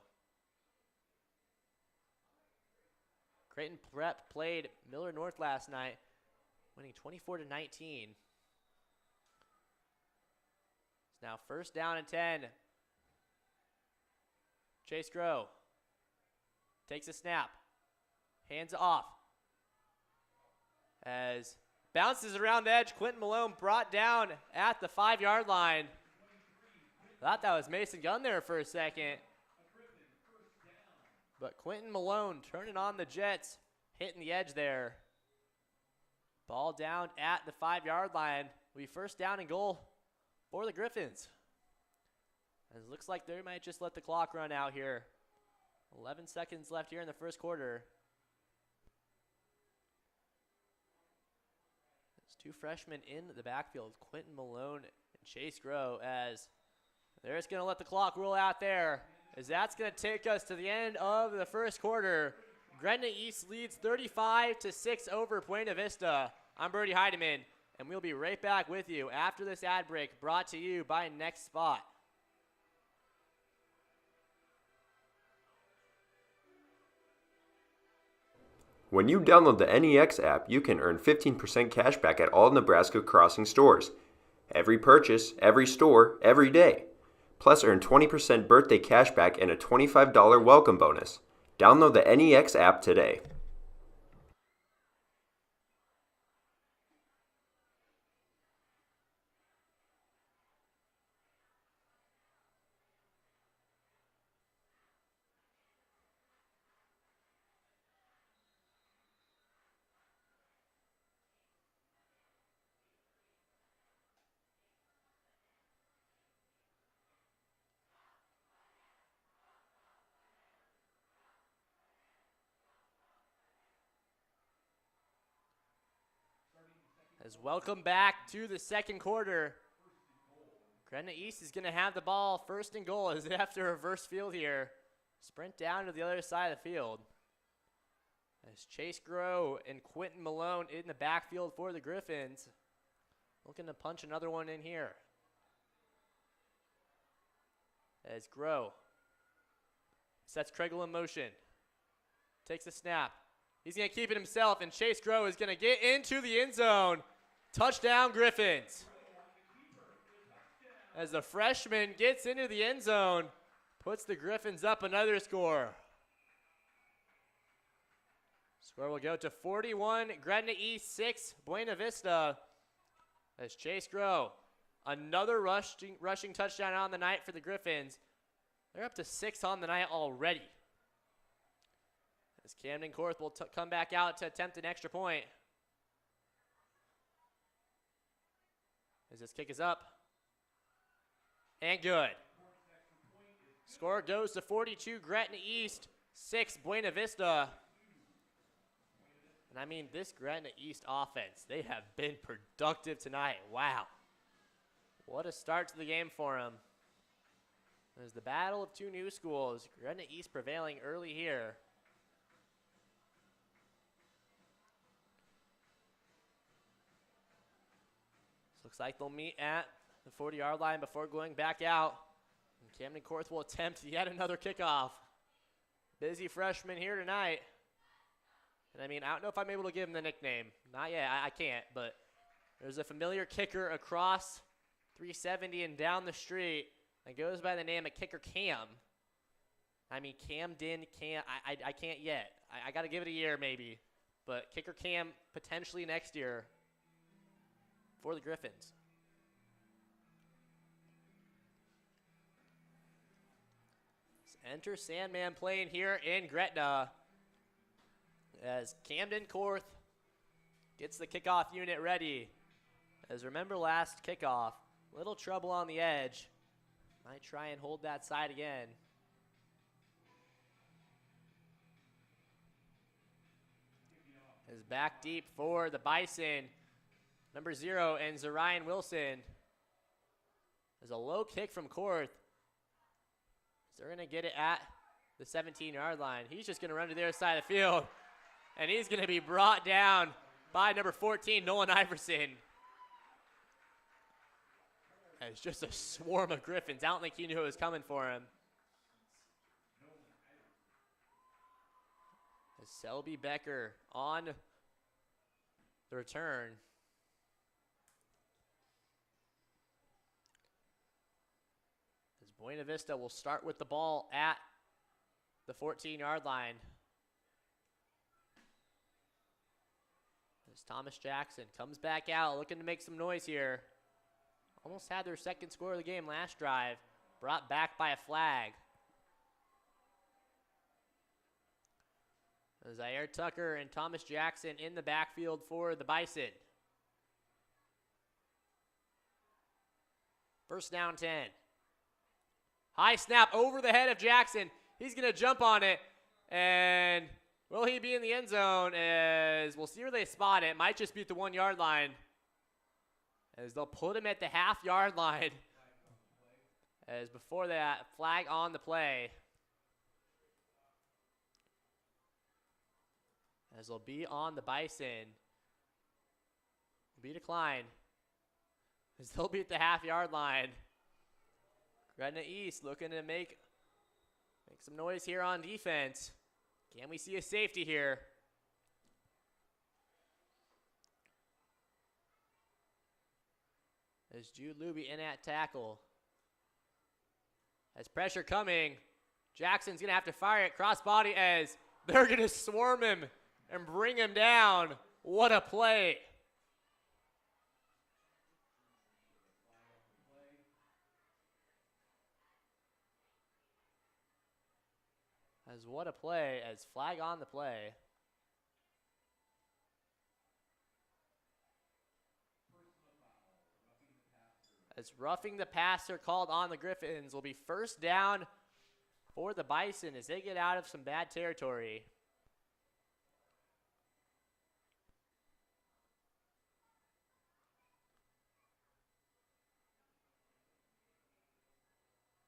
Creighton Prep played Millard North last night, winning 24-19. It's now first down and 10. Chase Grow takes a snap, hands off. As bounces around the edge, Quentin Malone brought down at the 5-yard line. Thought that was Mason Gunn there for a second. But Quentin Malone turning on the Jets, hitting the edge there. Ball down at the 5-yard line. We first down and goal for the Griffins. It looks like they might just let the clock run out here. 11 seconds left here in the first quarter. There's two freshmen in the backfield, Quentin Malone and Chase Grow, as they're just going to let the clock roll out there, as that's going to take us to the end of the first quarter. Gretna East leads 35-6 over Buena Vista. I'm Brody Heidemann, and we'll be right back with you after this ad break brought to you by Next Spot. When you download the NEX app, you can earn 15% cash back at all Nebraska Crossing stores. Every purchase, every store, every day. Plus earn 20% birthday cash back and a $25 welcome bonus. Download the NEX app today. As welcome back to the second quarter. Gretna East is going to have the ball first and goal as they have to reverse field here. Sprint down to the other side of the field. As Chase Grow and Quentin Malone in the backfield for the Griffins. Looking to punch another one in here. As Grow sets Kregel in motion. Takes a snap. He's going to keep it himself, and Chase Grow is going to get into the end zone. Touchdown, Griffins. As the freshman gets into the end zone, puts the Griffins up another score. Score will go to 41, Gretna East 6, Buena Vista. As Chase Grow, another rushing touchdown on the night for the Griffins. They're up to 6 on the night already. As Camden Korth will come back out to attempt an extra point. As this kick is up. And good. Score goes to 42, Gretna East, 6, Buena Vista. And I mean, this Gretna East offense, they have been productive tonight. Wow. What a start to the game for them. There's the battle of two new schools. Gretna East prevailing early here. Looks like they'll meet at the 40-yard line before going back out. And Camden Korth will attempt yet another kickoff. Busy freshman here tonight. And I mean, I don't know if I'm able to give him the nickname. Not yet, I can't, but there's a familiar kicker across 370 and down the street that goes by the name of Kicker Cam. I mean, Camden can't, I can't yet. I got to give it a year maybe. But Kicker Cam potentially next year for the Griffins. Enter Sandman playing here in Gretna as Camden Korth gets the kickoff unit ready. As remember last kickoff, little trouble on the edge. Might try and hold that side again. Is back deep for the Bison. Number 0 and Zarian Wilson. There's a low kick from Korth. They're going to get it at the 17-yard line. He's just going to run to the other side of the field. And he's going to be brought down by number 14, Nolan Iverson. And it's just a swarm of Griffins. I don't think he knew it was coming for him. As Selby Becker on the return. Buena Vista will start with the ball at the 14-yard line. As Thomas Jackson comes back out looking to make some noise here. Almost had their second score of the game last drive. Brought back by a flag. Zaire Tucker and Thomas Jackson in the backfield for the Bison. First down 10. High snap over the head of Jackson. He's going to jump on it. And will he be in the end zone? As we'll see where they spot it. Might just be at the 1 yard line. As they'll put him at the half-yard line. As before that, flag on the play. As they'll be on the Bison. Will be declined. As they'll be at the half-yard line. Gretna East looking to make some noise here on defense. Can we see a safety here? As Jude Luby in at tackle. As pressure coming, Jackson's going to have to fire it crossbody as they're going to swarm him and bring him down. What a play. As what a play, as flag on the play. As roughing the passer called on the Griffins will be first down for the Bison as they get out of some bad territory.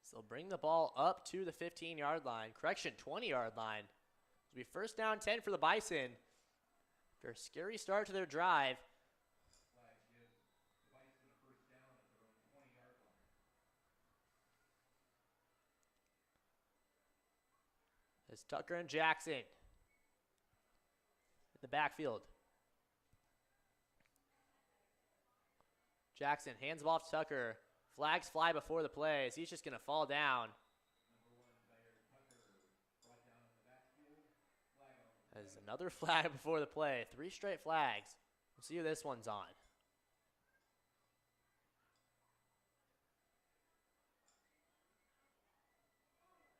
So they'll bring the ball up to the 15-yard line. Correction, 20-yard line. It'll be first down 10 for the Bison. After a scary start to their drive. As Tucker and Jackson in the backfield. Jackson hands it off to Tucker. Flags fly before the play as he's just going to fall down. As another flag before the play. 3 straight flags. We'll see who this one's on.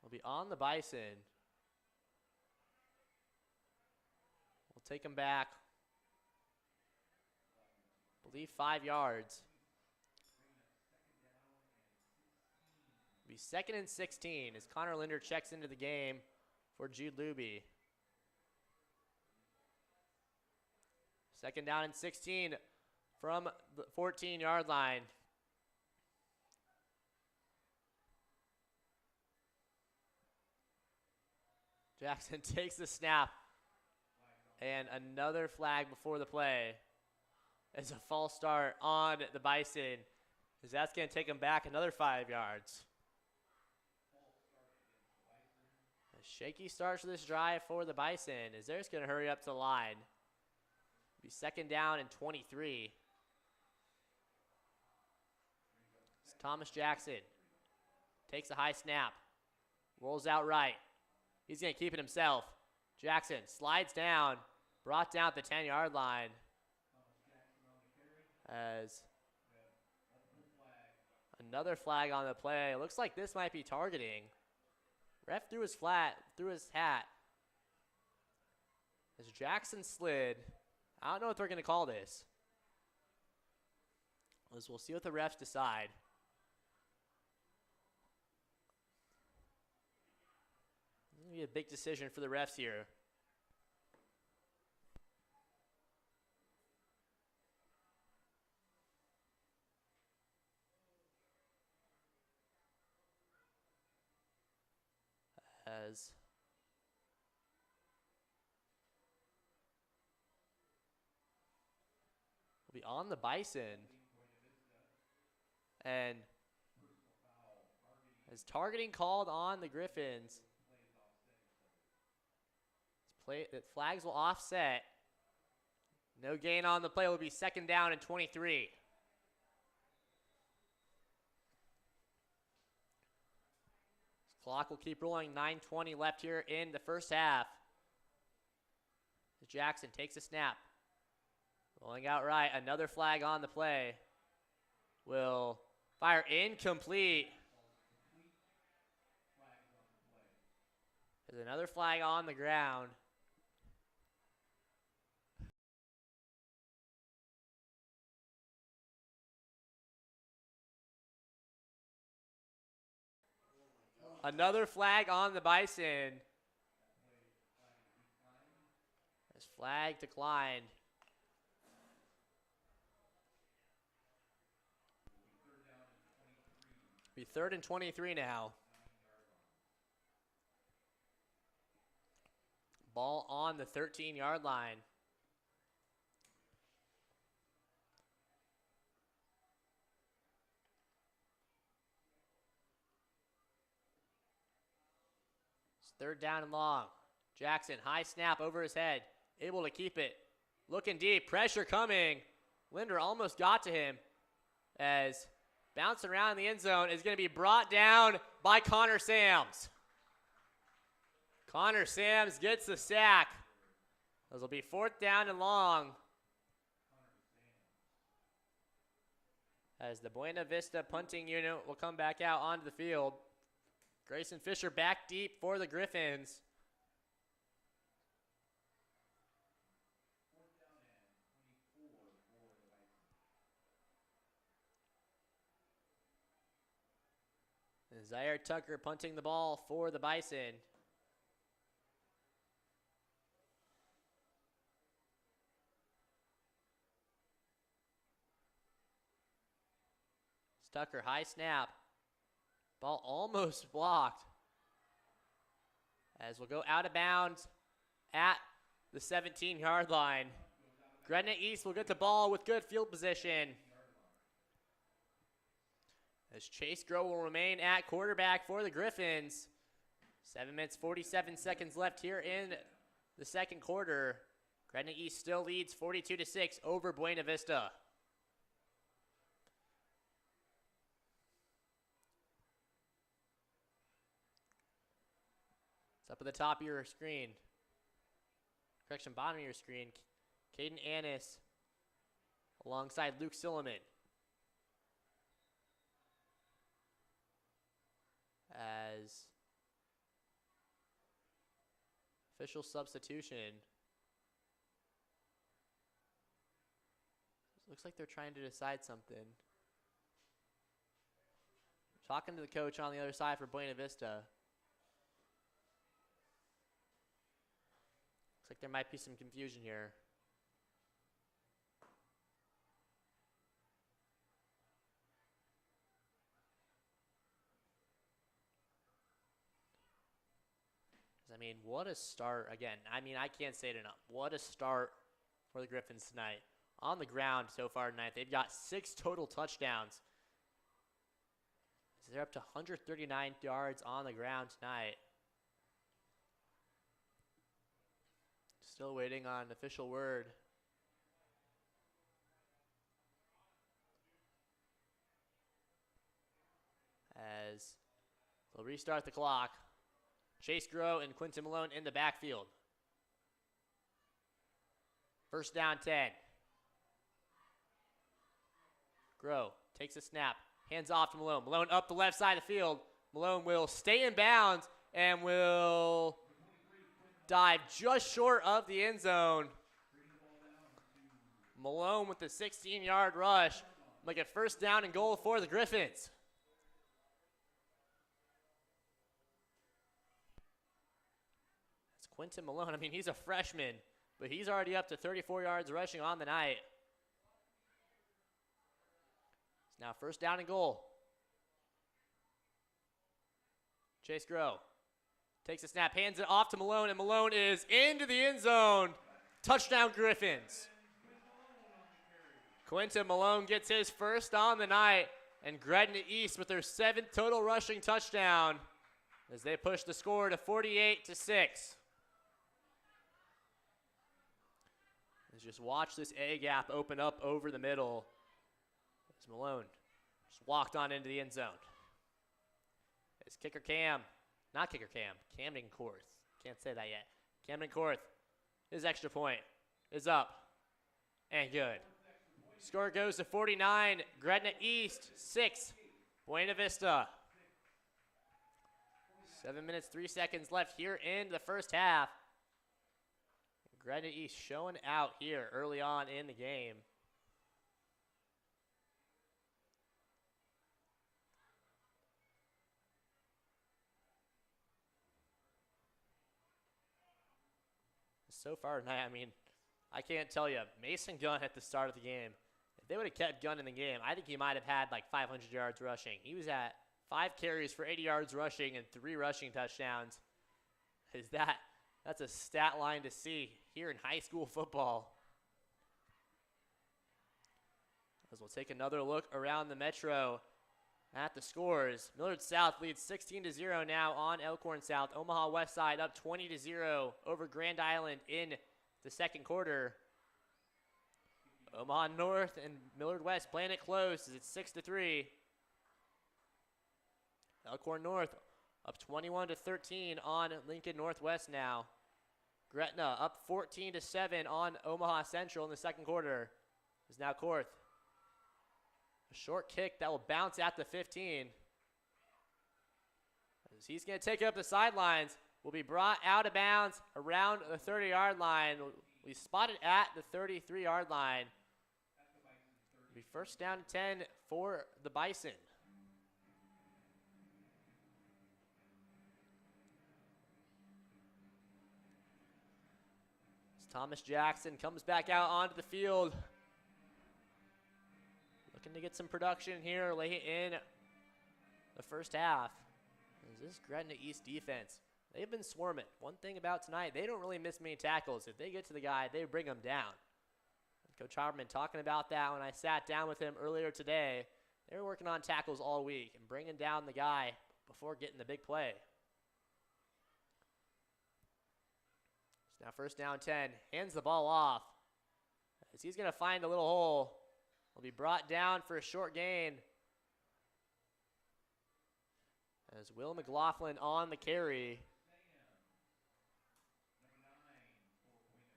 We'll be on the Bison. We'll take him back. I believe 5 yards. It'll be 2nd and 16 as Connor Linder checks into the game for Jude Luby. 2nd down and 16 from the 14-yard line. Jackson takes the snap. And another flag before the play. It's a false start on the Bison. As that's going to take him back another 5 yards. A shaky start to this drive for the Bison as they're just going to hurry up to the line. Be 2nd down and 23. It's Thomas Jackson. Takes a high snap. Rolls out right. He's going to keep it himself. Jackson slides down. Brought down at the 10-yard line. As another flag on the play. Looks like this might be targeting. Ref threw his hat. As Jackson slid. I don't know what they're going to call this. As we'll see what the refs decide. It's going to be a big decision for the refs here. As we'll be on the Bison. And as targeting called on the Griffins. The flags will offset. No gain on the play. Will be 2nd down and 23. Clock will keep rolling. 9:20 left here in the first half. Jackson takes a snap. Rolling out right. Another flag on the play. Will fire incomplete. There's another flag on the ground. Another flag on the Bison. This flag declined. Be 3rd and 23 now. Ball on the 13-yard line. It's 3rd down and long. Jackson, high snap over his head. Able to keep it. Looking deep. Pressure coming. Linder almost got to him as bouncing around in the end zone is going to be brought down by Connor Sams. Connor Sams gets the sack. This will be 4th down and long. As the Buena Vista punting unit will come back out onto the field. Grayson Fisher back deep for the Griffins. Zaire Tucker punting the ball for the Bison. Tucker, high snap. Ball almost blocked. As we'll go out of bounds at the 17-yard line. Gretna East will get the ball with good field position. As Chase Grow will remain at quarterback for the Griffins. 7 minutes, 47 seconds left here in the second quarter. Gretna East still leads 42-6 over Buena Vista. It's up at the top of your screen. Correction, bottom of your screen. Caden Annis alongside Luke Silliman. As official substitution. Looks like they're trying to decide something. Talking to the coach on the other side for Buena Vista. Looks like there might be some confusion here. I mean, what a start. Again, I mean, I can't say it enough. What a start for the Griffins tonight. On the ground so far tonight, they've got 6 total touchdowns. They're up to 139 yards on the ground tonight. Still waiting on official word. As they'll restart the clock. Chase Grow and Quinton Malone in the backfield. 1st down 10. Grow takes a snap. Hands off to Malone. Malone up the left side of the field. Malone will stay in bounds and will dive just short of the end zone. Malone with the 16-yard rush. Make it 1st down and goal for the Griffins. That's Quinton Malone. I mean, he's a freshman, but he's already up to 34 yards rushing on the night. It's now 1st down and goal. Chase Grow takes a snap, hands it off to Malone, and Malone is into the end zone. Touchdown Griffins. Quinton Malone gets his 1st on the night, and Gretna East with their 7th total rushing touchdown as they push the score to 48-6. Let's just watch this A gap open up over the middle as Malone just walked on into the end zone. As kicker Cam, not kicker Cam, Camden Korth. Can't say that yet. Camden Korth, his extra point is up and good. Score goes to 49, Gretna East 6, Buena Vista. 7 minutes, 3 seconds left here in the first half. Gretna East showing out here early on in the game. so far tonight, I mean, I can't tell you. Mason Gunn at the start of the game. If they would have kept Gunn in the game, I think he might have had like 500 yards rushing. He was at 5 carries for 80 yards rushing and 3 rushing touchdowns. That's a stat line to see here in high school football. As we'll take another look around the Metro at the scores. Millard South leads 16-0 now on Elkhorn South. Omaha West Side up 20-0 over Grand Island in the second quarter. Omaha North and Millard West playing it close as it's 6-3. Elkhorn North up 21-13 on Lincoln Northwest now. Gretna up 14-7 on Omaha Central in the second quarter. Is now Korth. A short kick that will bounce at the 15. As he's going to take it up the sidelines. Will be brought out of bounds around the 30-yard line. We spotted at the 33-yard line. It'll be first down and 10 for the Bison. As Thomas Jackson comes back out onto the field. Looking to get some production here late in the first half. This Gretna East defense, they've been swarming. One thing about tonight, they don't really miss many tackles. If they get to the guy, they bring him down. Coach Hartman talking about that when I sat down with him earlier today. They were working on tackles all week and bringing down the guy before getting the big play. So now first down 10, hands the ball off. As he's going to find a little hole. Will be brought down for a short gain. As Will McLaughlin on the carry.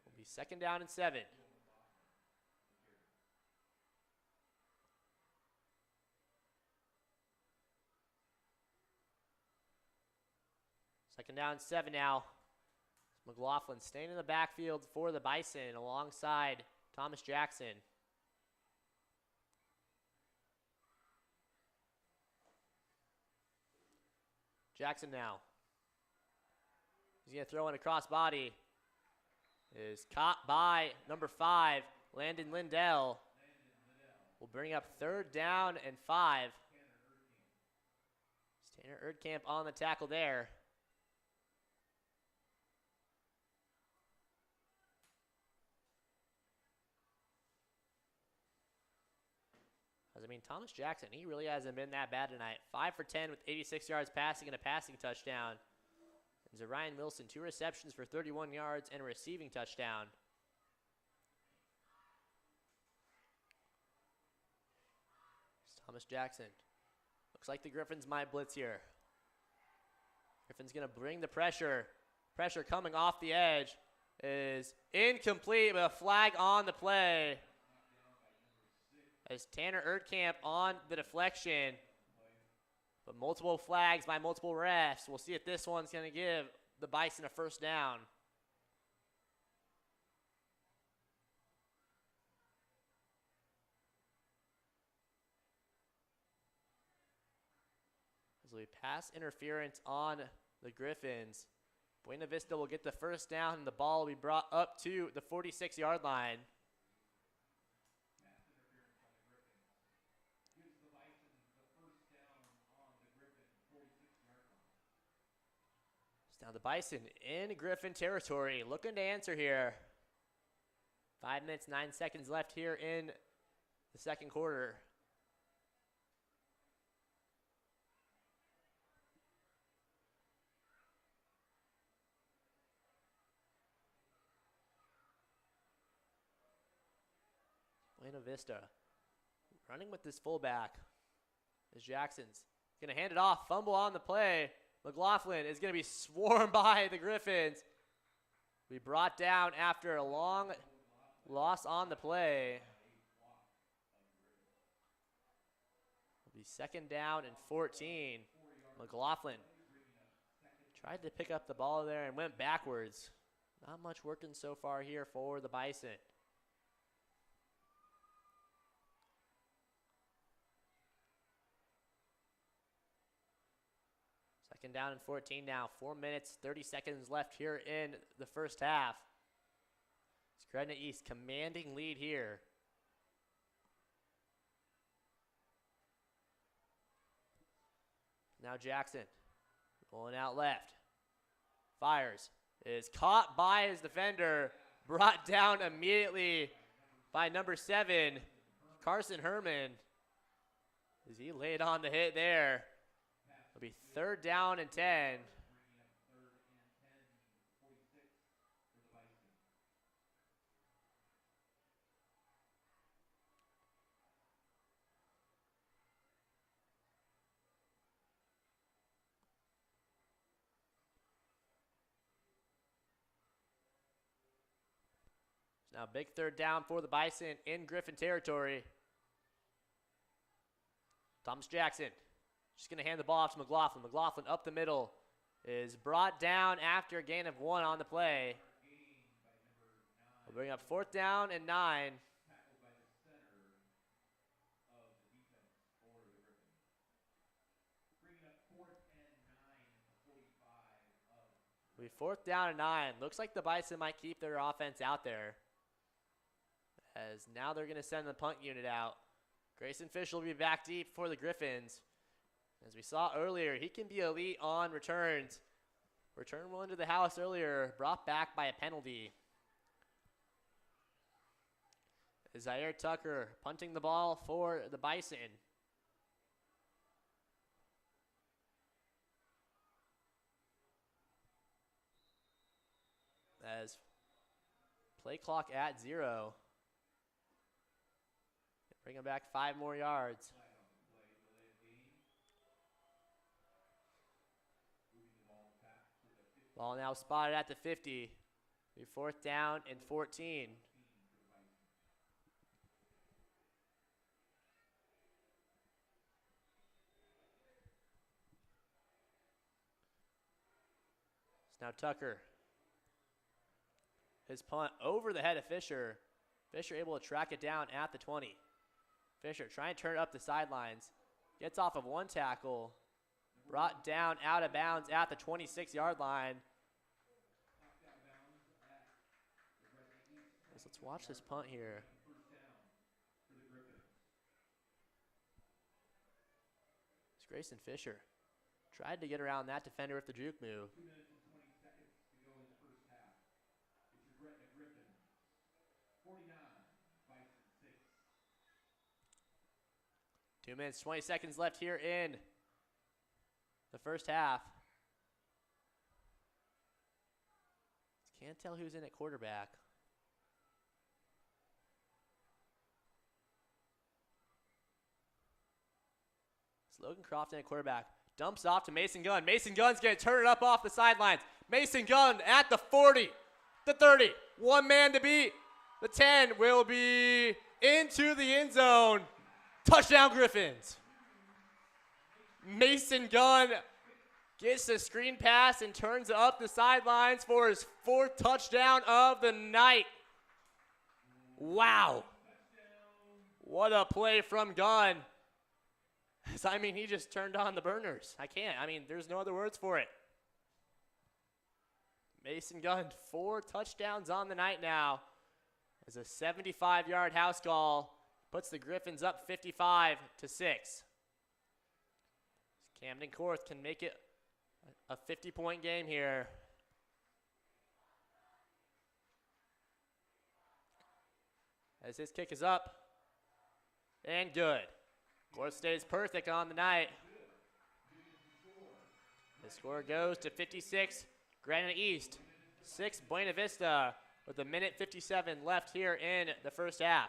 Will be second down and 7. Second down and 7 now. McLaughlin staying in the backfield for the Bison alongside Thomas Jackson. Jackson now. He's going to throw in a cross body. Is caught by number 5, Landon Lindell. Will bring up third down and 5. Tanner Erdkamp on the tackle there. Thomas Jackson, he really hasn't been that bad tonight. 5 for 10 with 86 yards passing and a passing touchdown. And Zarian Wilson, 2 receptions for 31 yards and a receiving touchdown. It's Thomas Jackson. Looks like the Griffins might blitz here. Griffins going to bring the pressure. Pressure coming off the edge is incomplete, but a flag on the play. As Tanner Erdkamp on the deflection. But multiple flags by multiple refs. We'll see if this one's going to give the Bison a first down. As we pass interference on the Griffins, Buena Vista will get the first down and the ball will be brought up to the 46-yard line. Now the Bison in Griffin territory, looking to answer here. 5 minutes, 9 seconds left here in the second quarter. Buena Vista running with this fullback as Jackson's going to hand it off, fumble on the play. McLaughlin is going to be swarmed by the Griffins. We brought down after a long loss on the play. It'll be second down and 14. McLaughlin tried to pick up the ball there and went backwards. Not much working so far here for the Bison. Second down and 14 now. 4 minutes, 30 seconds left here in the first half. Gretna East commanding lead here. Now Jackson rolling out left. Fires. Is caught by his defender. Brought down immediately by number 7, Carson Herman. As he laid on the hit there. It'll be 3rd down and 10. Now big 3rd down for the Bison in Griffin territory. Thomas Jackson just going to hand the ball off to McLaughlin. McLaughlin up the middle is brought down after a gain of 1 on the play. We'll bring up 4th down and 9. It'll be 4th down and 9. Looks like the Bison might keep their offense out there, as now they're going to send the punt unit out. Grayson Fish will be back deep for the Griffins. As we saw earlier, he can be elite on returns. Return one to the house earlier, brought back by a penalty. Zaire Tucker punting the ball for the Bison. As play clock at 0. Bring him back 5 more yards. Ball now spotted at the 50. 4th down and 14. It's now Tucker. His punt over the head of Fisher. Fisher able to track it down at the 20. Fisher trying to turn it up the sidelines. Gets off of 1 tackle. Brought down out of bounds at the 26-yard line. Let's watch this punt here. It's Grayson Fisher. Tried to get around that defender with the juke move. 2 minutes and 20 seconds to go in the first half. It's your Gretna Griffins. 49, Bison 6. 2 minutes, 20 seconds left here in the first half. Can't tell who's in at quarterback. It's Logan Crofton at quarterback. Dumps off to Mason Gunn. Mason Gunn's going to turn it up off the sidelines. Mason Gunn at the 40, the 30. 1 man to beat. The 10 will be into the end zone. Touchdown Griffins. Mason Gunn gets the screen pass and turns up the sidelines for his 4th touchdown of the night. Wow. What a play from Gunn. I mean, he just turned on the burners. There's no other words for it. Mason Gunn, 4 touchdowns on the night now. As a 75-yard house call puts the Griffins up 55-6. Camden Korth can make it a 50-point game here. As his kick is up and good. Korth stays perfect on the night. The score goes to 56, Gretna East, 6, Buena Vista, with 1:57 left here in the first half.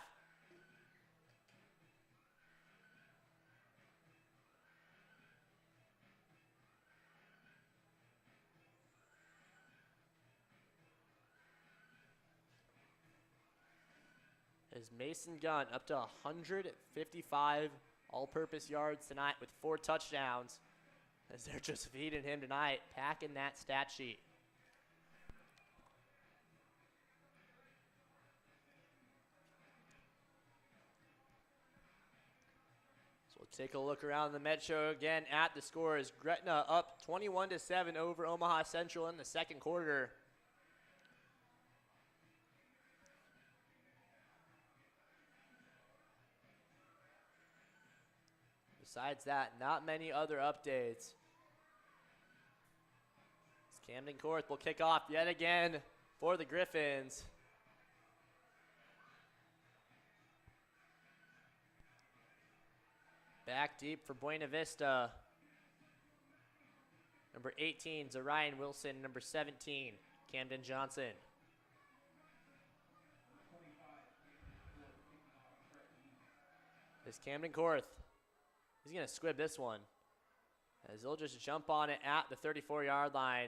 Is Mason Gunn up to 155 all-purpose yards tonight with 4 touchdowns, as they're just feeding him tonight, packing that stat sheet. So we'll take a look around the Metro again at the scores. Gretna up 21-7 over Omaha Central in the second quarter. Besides that, not many other updates. Camden Court will kick off yet again for the Griffins. Back deep for Buena Vista. Number 18, Zarian Wilson. Number 17, Camden Johnson. This Camden Court, he's going to squib this one, as they'll just jump on it at the 34-yard line.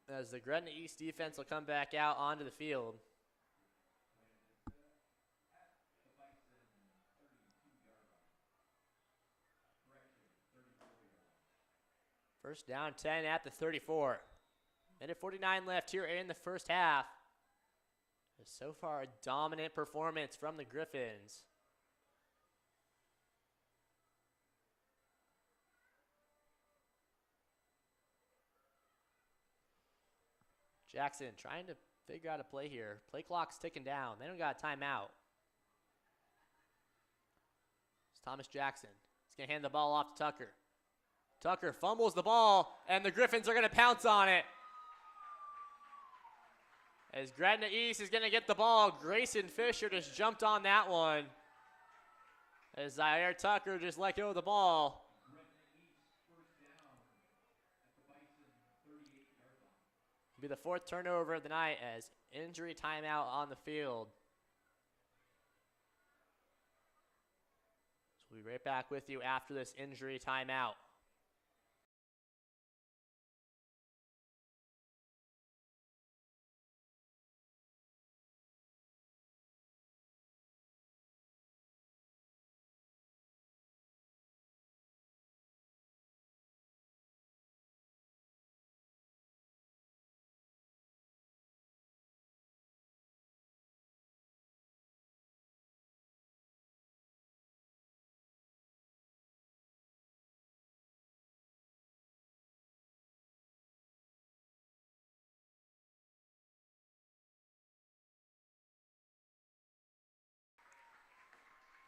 As the Gretna East defense will come back out onto the field. First down 10 at the 34. Minute 49 left here in the first half. So far, a dominant performance from the Griffins. Jackson trying to figure out a play here. Play clock's ticking down. They don't got a timeout. It's Thomas Jackson. He's going to hand the ball off to Tucker. Tucker fumbles the ball, and the Griffins are going to pounce on it. As Gretna East is going to get the ball, Grayson Fisher just jumped on that one. As Zaire Tucker just let go of the ball. It'll be the fourth turnover of the night as injury timeout on the field. So we'll be right back with you after this injury timeout.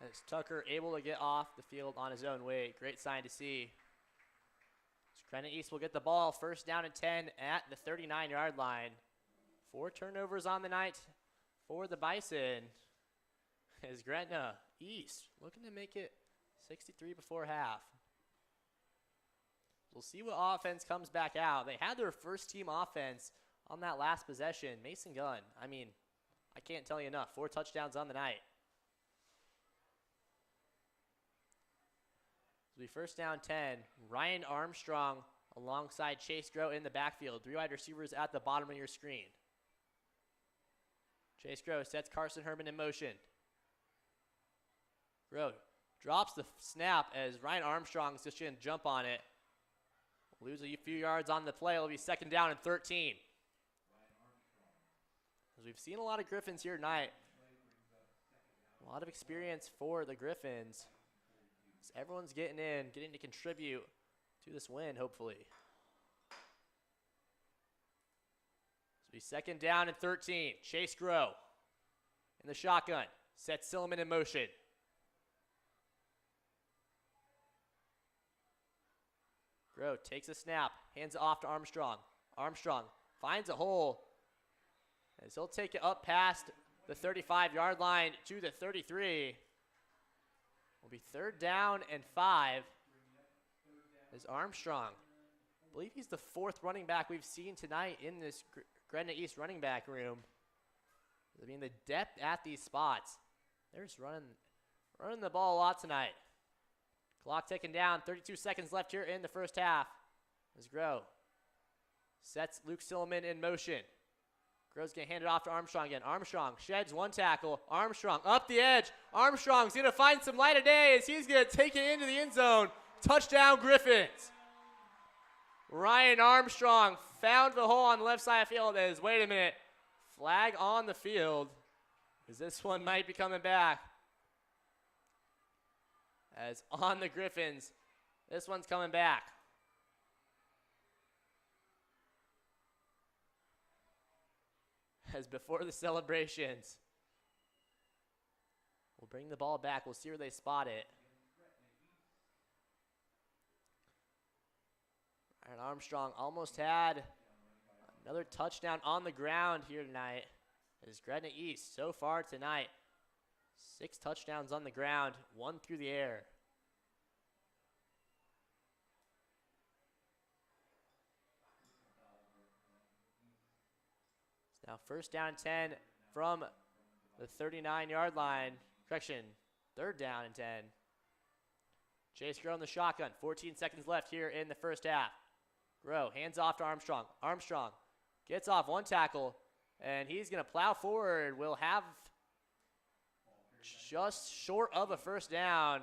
As Tucker able to get off the field on his own weight. Great sign to see. Gretna East will get the ball first down and 10 at the 39-yard line. 4 turnovers on the night for the Bison. As Gretna East looking to make it 63 before half. We'll see what offense comes back out. They had their first team offense on that last possession. Mason Gunn, I mean, I can't tell you enough. 4 touchdowns on the night. It'll be first down 10. Ryan Armstrong alongside Chase Grow in the backfield. 3 wide receivers at the bottom of your screen. Chase Grow sets Carson Herman in motion. Grow drops the snap as Ryan Armstrong's just going to jump on it. Lose a few yards on the play. It'll be second down and 13. As we've seen a lot of Griffins here tonight. A lot of experience for the Griffins. So everyone's getting to contribute to this win, hopefully. It'll be second down and 13. Chase Grow in the shotgun. Sets Silliman in motion. Grow takes a snap, hands it off to Armstrong. Armstrong finds a hole, as he'll take it up past the 35-yard line to the 33. Will be third down and 5. As Armstrong, I believe he's the 4th running back we've seen tonight in this Gretna East running back room. I mean, the depth at these spots. They're just running the ball a lot tonight. Clock ticking down, 32 seconds left here in the first half. As Grow sets Luke Silliman in motion. Grow's going to hand it off to Armstrong again. Armstrong sheds 1 tackle. Armstrong up the edge. Armstrong's going to find some light of day as he's going to take it into the end zone. Touchdown Griffins. Ryan Armstrong found the hole on the left side of the field as, wait a minute, flag on the field, as this one might be coming back. As on the Griffins, this one's coming back. As before the celebrations, we'll bring the ball back. We'll see where they spot it. And Armstrong almost had another touchdown on the ground here tonight. As Gretna East so far tonight, 6 touchdowns on the ground, 1 through the air. It's now first down and 10 from the 39-yard line. Correction, third down and 10. Chase Grow in the shotgun. 14 seconds left here in the first half. Grow hands off to Armstrong. Armstrong gets off one tackle, and he's going to plow forward. We'll have just short of a first down,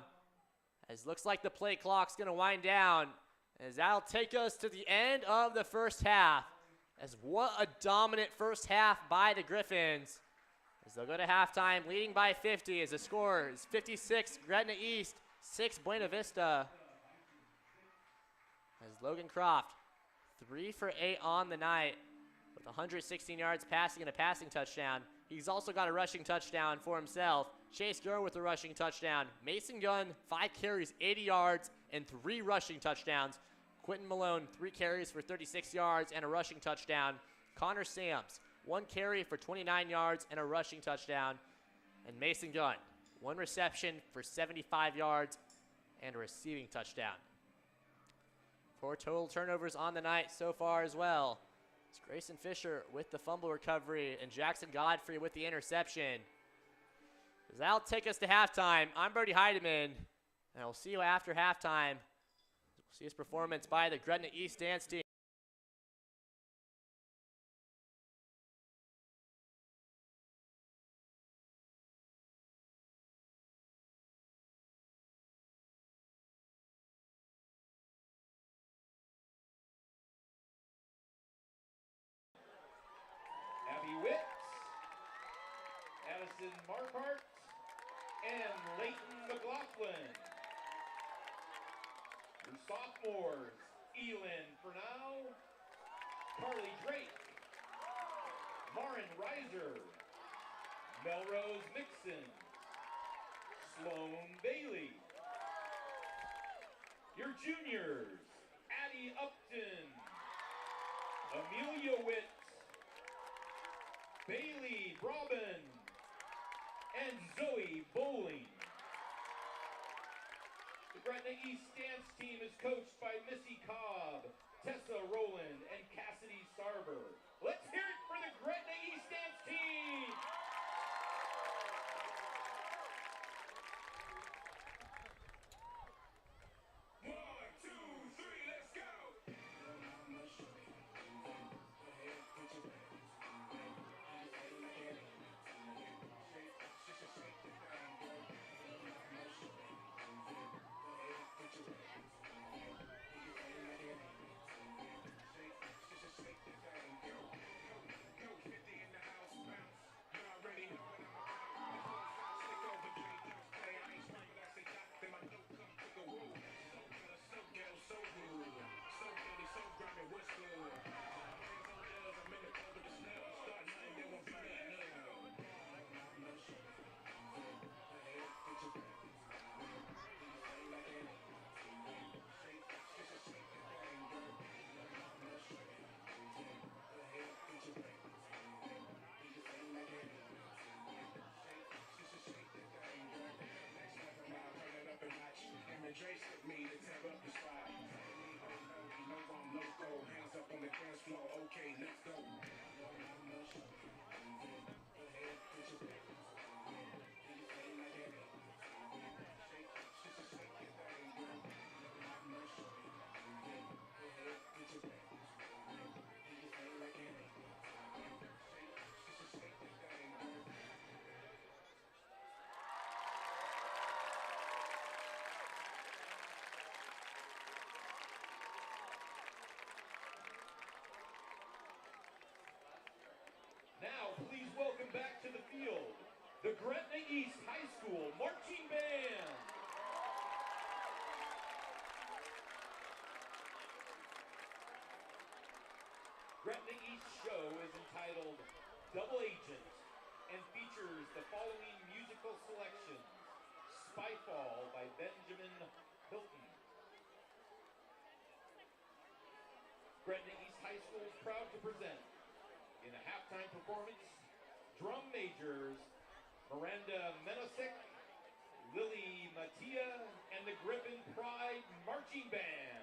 as looks like the play clock's going to wind down, as that'll take us to the end of the first half. As what a dominant first half by the Griffins, as they'll go to halftime leading by 50, as the score is 56 Gretna East, 6 Buena Vista. As Logan Croft 3 for 8 on the night with 116 yards passing and a passing touchdown. He's also got a rushing touchdown for himself. Chase Grow with a rushing touchdown. Mason Gunn, 5 carries, 80 yards, and 3 rushing touchdowns. Quentin Malone, 3 carries for 36 yards and a rushing touchdown. Connor Sams, 1 carry for 29 yards and a rushing touchdown. And Mason Gunn, 1 reception for 75 yards and a receiving touchdown. 4 total turnovers on the night so far as well. It's Grayson Fisher with the fumble recovery and Jackson Godfrey with the interception. That'll take us to halftime. I'm Brody Heidemann, and we'll see you after halftime. We'll see his performance by the Gretna East dance team. Abby Wicks, Addison Marquardt, and Leighton McLaughlin. Your sophomores, Elin Fernau, Carly Drake, Lauren Reiser, Melrose Mixon, Sloan Bailey. Your juniors, Addie Upton, Amelia Witt, Bailey Brabin, and Zoe Bowling. The Gretna East dance team is coached by Missy Cobb, Tessa Rowland, and Cassidy Sarver. Let's hear it for the Gretna East dance team! Okay, let's go. Now, please welcome back to the field, the Gretna East High School Marching Band. Gretna East show is entitled Double Agent and features the following musical selections: Spyfall by Benjamin Hilton, Gretna East High School is proud to present, in a halftime performance, drum majors Miranda Menosek, Lily Mattia, and the Griffin Pride Marching Band.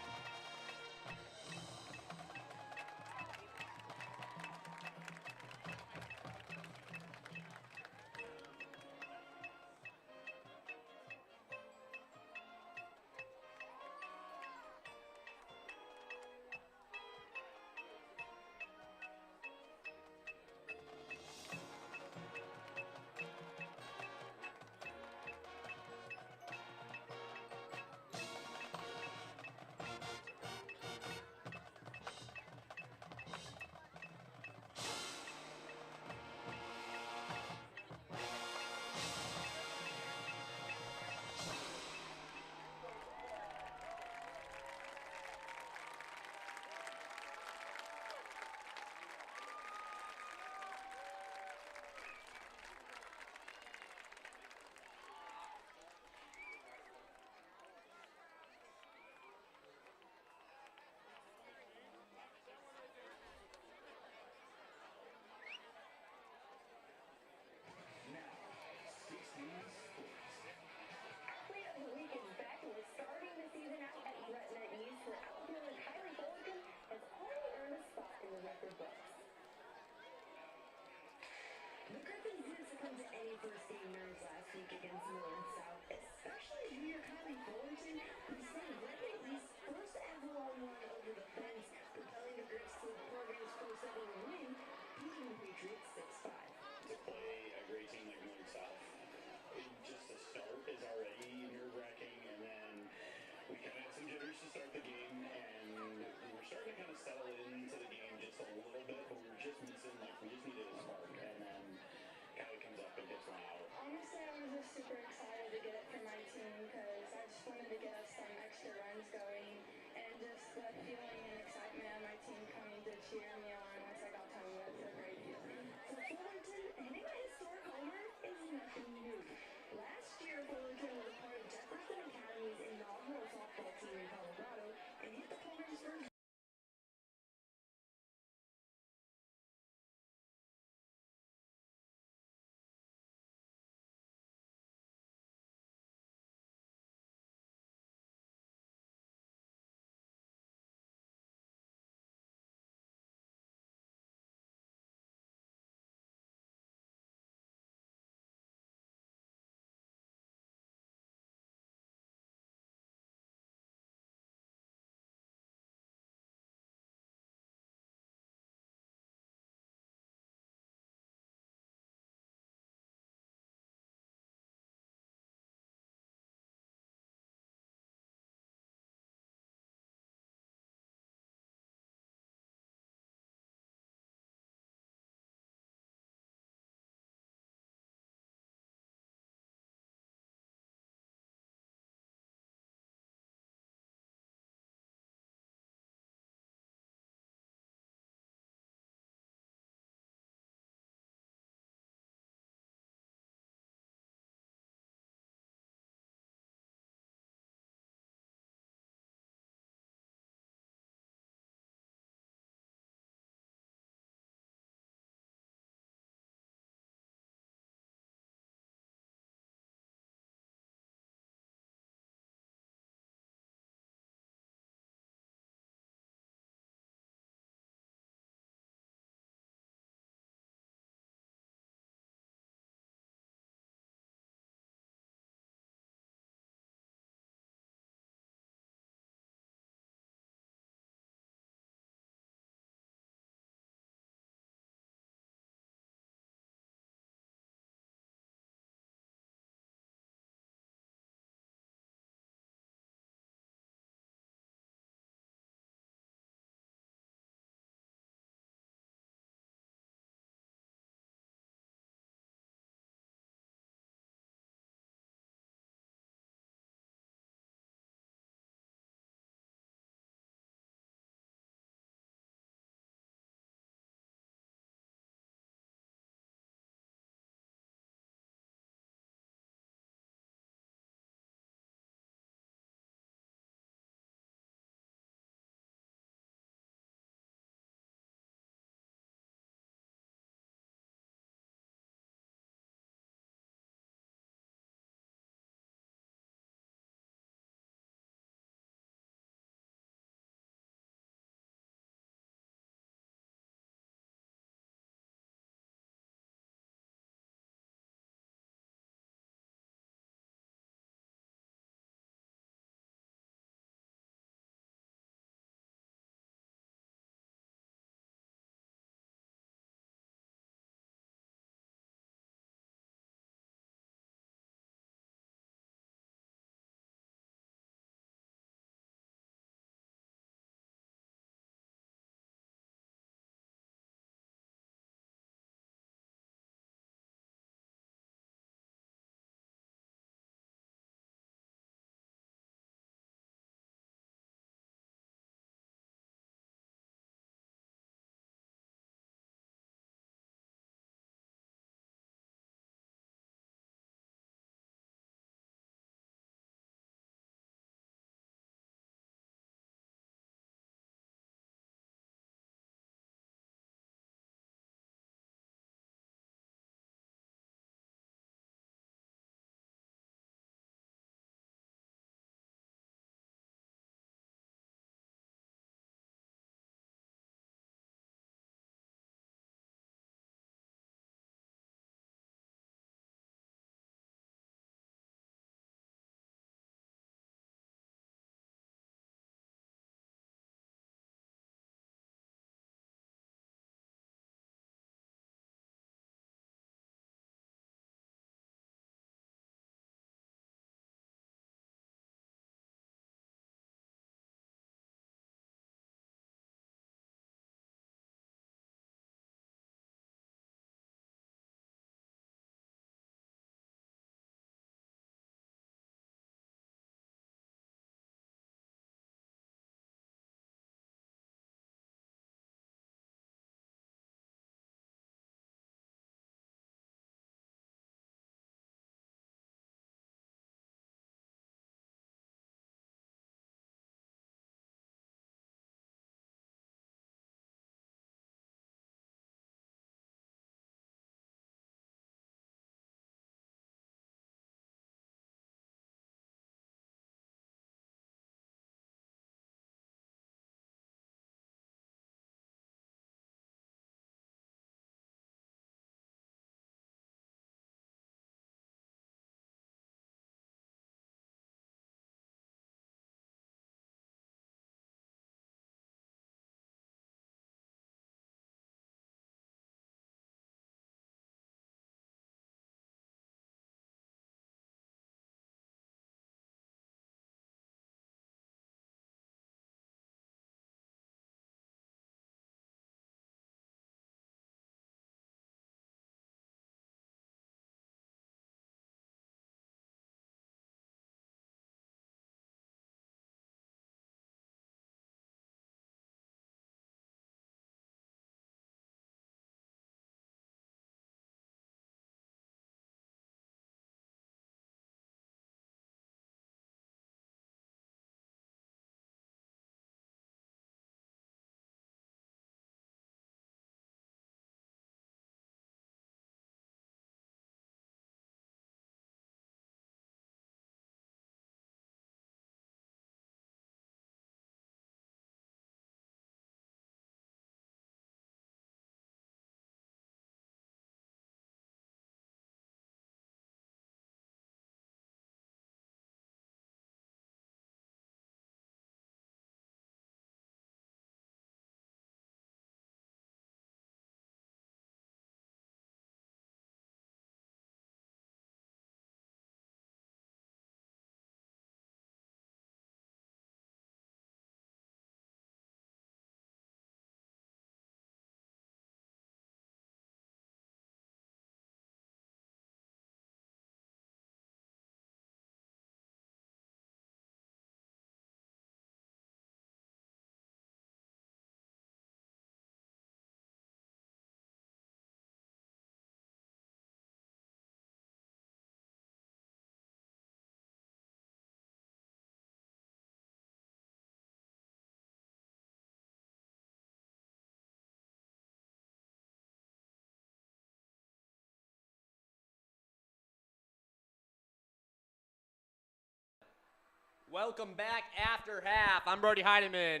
Welcome back after half. I'm Brody Heineman.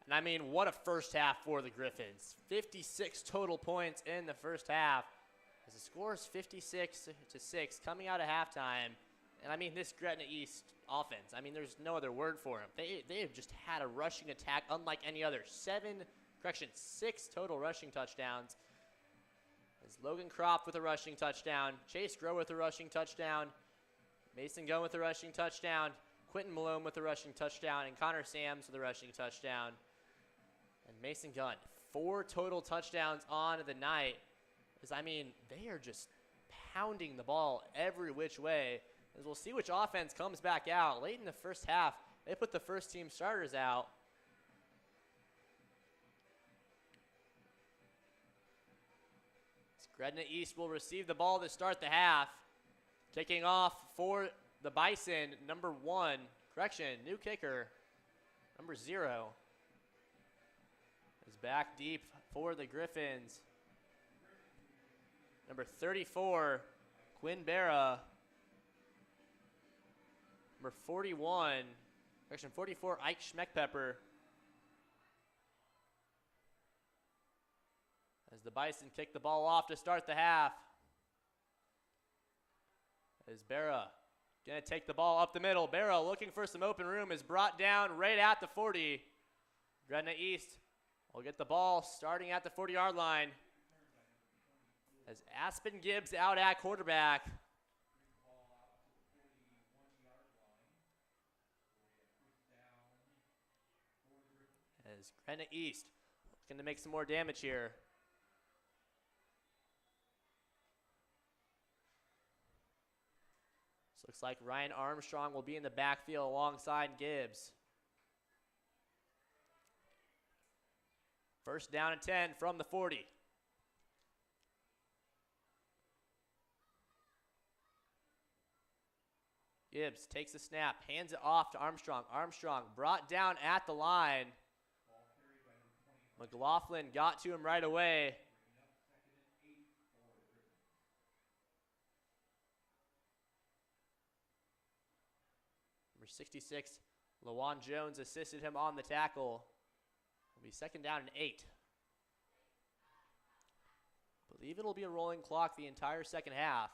And I mean, what a first half for the Griffins. 56 total points in the first half. As the score is 56-6 coming out of halftime. And I mean, this Gretna East offense, I mean, there's no other word for them. They have just had a rushing attack unlike any other. 6 total rushing touchdowns. As Logan Croft with a rushing touchdown. Chase Grow with a rushing touchdown. Mason Gunn with a rushing touchdown. Quentin Malone with a rushing touchdown. And Connor Sams with a rushing touchdown. And Mason Gunn, 4 total touchdowns on the night. As I mean, they are just pounding the ball every which way. As we'll see which offense comes back out. Late in the first half, they put the first team starters out. As Gretna East will receive the ball to start the half. Kicking off for the Bison, new kicker, number 0. Is back deep for the Griffins. Number 34, Quinn Barra. Number 44, Ike Schmeckpepper. As the Bison kick the ball off to start the half. As Barra gonna take the ball up the middle. Barra looking for some open room is brought down right at the 40. Gretna East will get the ball starting at the 40-yard line. As Aspen Gibbs out at quarterback. As Gretna East looking to make some more damage here. So looks like Ryan Armstrong will be in the backfield alongside Gibbs. First down and 10 from the 40. Gibbs takes the snap, hands it off to Armstrong. Armstrong brought down at the line. McLaughlin got to him right away. Number 66, Lawan Jones assisted him on the tackle. It'll be second down and 8. Believe it'll be a rolling clock the entire second half.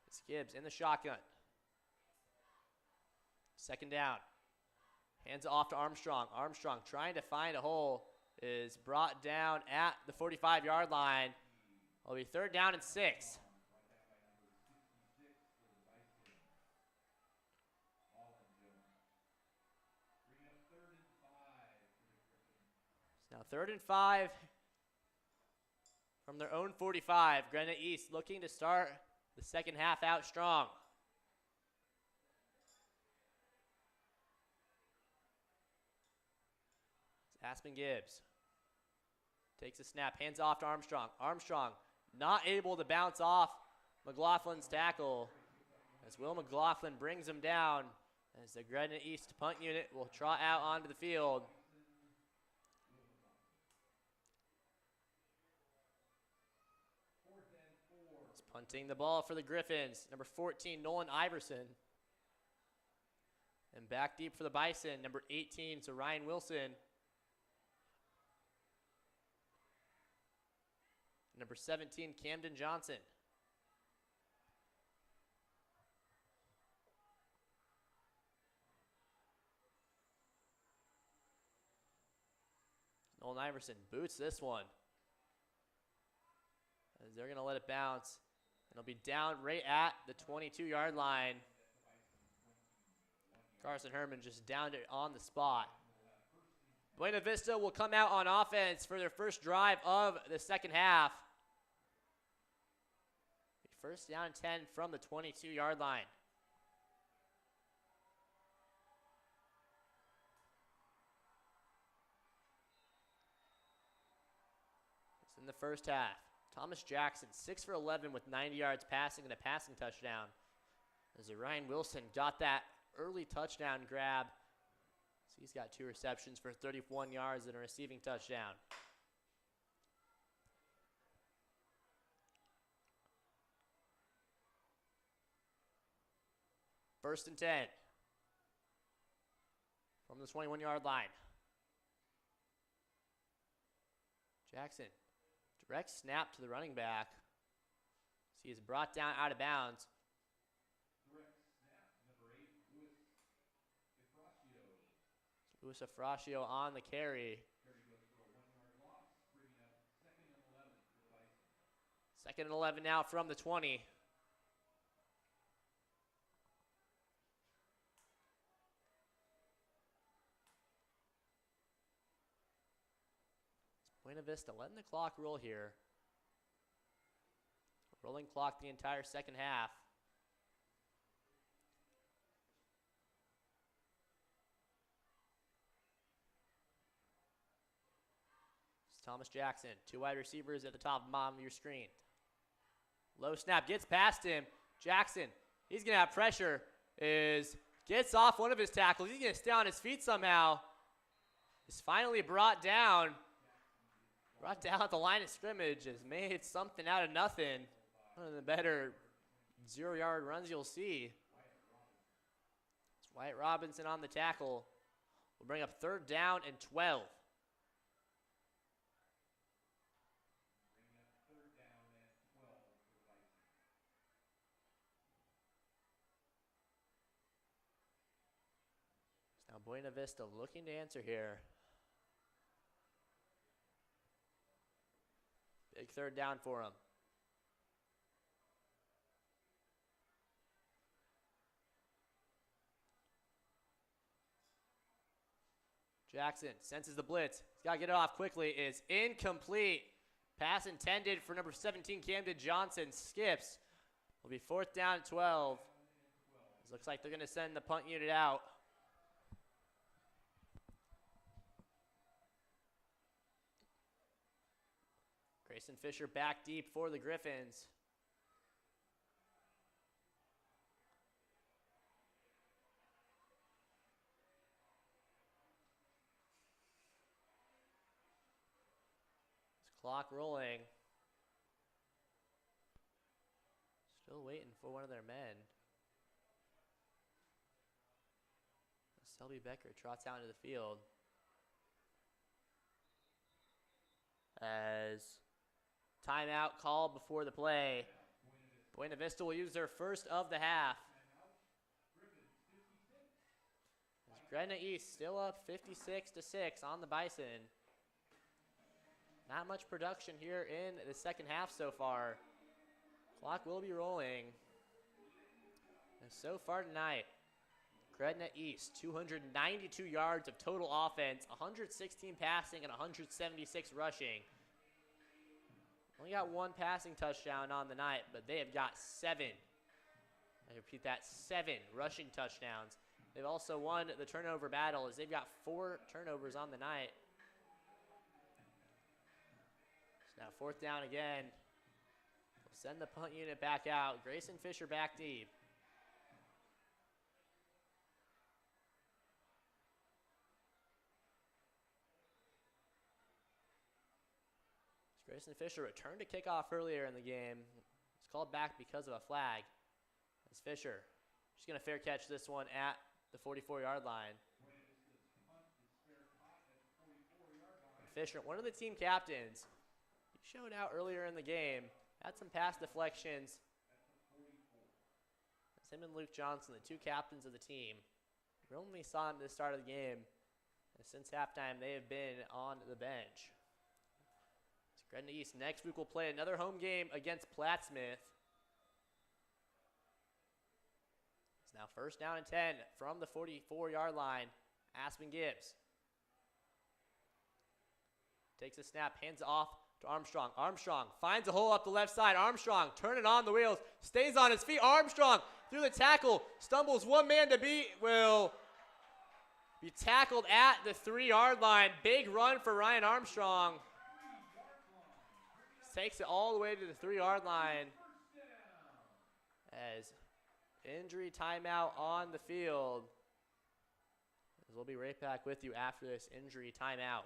It's Gibbs in the shotgun. Second down. Hands it off to Armstrong. Armstrong trying to find a hole is brought down at the 45-yard line. It'll be third down and 6. Now third and 5 from their own 45. Gretna East looking to start the second half out strong. Aspen Gibbs takes a snap, hands off to Armstrong. Armstrong not able to bounce off McLaughlin's tackle as Will McLaughlin brings him down as the Gretna East punt unit will trot out onto the field. He's punting the ball for the Griffins. Number 14, Nolan Iverson. And back deep for the Bison, number 18, so Ryan Wilson. Number 17, Camden Johnson. Nolan Iverson boots this one. As they're going to let it bounce. And it'll be down right at the 22-yard line. Carson Herman just downed it on the spot. Buena Vista will come out on offense for their first drive of the second half. First down and 10 from the 22-yard line. It's in the first half. Thomas Jackson, 6 for 11 with 90 yards passing and a passing touchdown. As Ryan Wilson got that early touchdown grab. So he's got 2 receptions for 31 yards and a receiving touchdown. First and 10. from the 21-yard line. Jackson, direct snap to the running back. He is brought down out of bounds. Direct snap, number 8, Luis Afrasio on the carry. Carry goes for a 1-yard loss, bringing up 2nd and 11 for the Bison. 2nd and 11 now from the 20. Buena Vista letting the clock roll here. Rolling clock the entire second half. It's Thomas Jackson, 2 wide receivers at the top and bottom of your screen. Low snap, gets past him. Jackson, he's going to have pressure, gets off one of his tackles. He's going to stay on his feet somehow. Is finally brought down. Brought down at the line of scrimmage. Has made something out of nothing. One of the better 0-yard runs you'll see. It's Wyatt Robinson on the tackle. We'll bring up 3rd down and 12. Now Buena Vista looking to answer here. Big 3rd down for him. Jackson senses the blitz. He's got to get it off quickly. Is incomplete. Pass intended for number 17, Camden Johnson. Skips. Will be 4th down at 12. It looks like they're going to send the punt unit out. Grayson Fisher back deep for the Griffins. Clock rolling. Still waiting for one of their men. Selby Becker trots out into the field. As timeout called before the play. Buena Vista will use their first of the half. As Gretna East still up 56-6 on the Bison. Not much production here in the second half so far. Clock will be rolling. And so far tonight, Gretna East, 292 yards of total offense, 116 passing and 176 rushing. Only got 1 passing touchdown on the night, but they have got 7. I repeat that, 7 rushing touchdowns. They've also won the turnover battle as they've got 4 turnovers on the night. Now 4th down again. We'll send the punt unit back out. Grayson Fisher back deep. Grayson Fisher returned to kickoff earlier in the game. It's called back because of a flag. As Fisher, she's going to fair catch this one at the 44-yard line. And Fisher, one of the team captains, showed out earlier in the game, had some pass deflections. It's him and Luke Johnson, the 2 captains of the team. We only saw him at the start of the game. And since halftime, they have been on the bench. Gretna East next week will play another home game against Plattsmouth. It's now 1st down and 10 from the 44-yard line. Aspen Gibbs takes a snap, hands it off to Armstrong. Armstrong finds a hole up the left side. Armstrong turning on the wheels, stays on his feet. Armstrong through the tackle, stumbles one man to beat, will be tackled at the 3-yard line. Big run for Ryan Armstrong. Takes it all the way to the 3-yard line. As injury timeout on the field. We'll be right back with you after this injury timeout.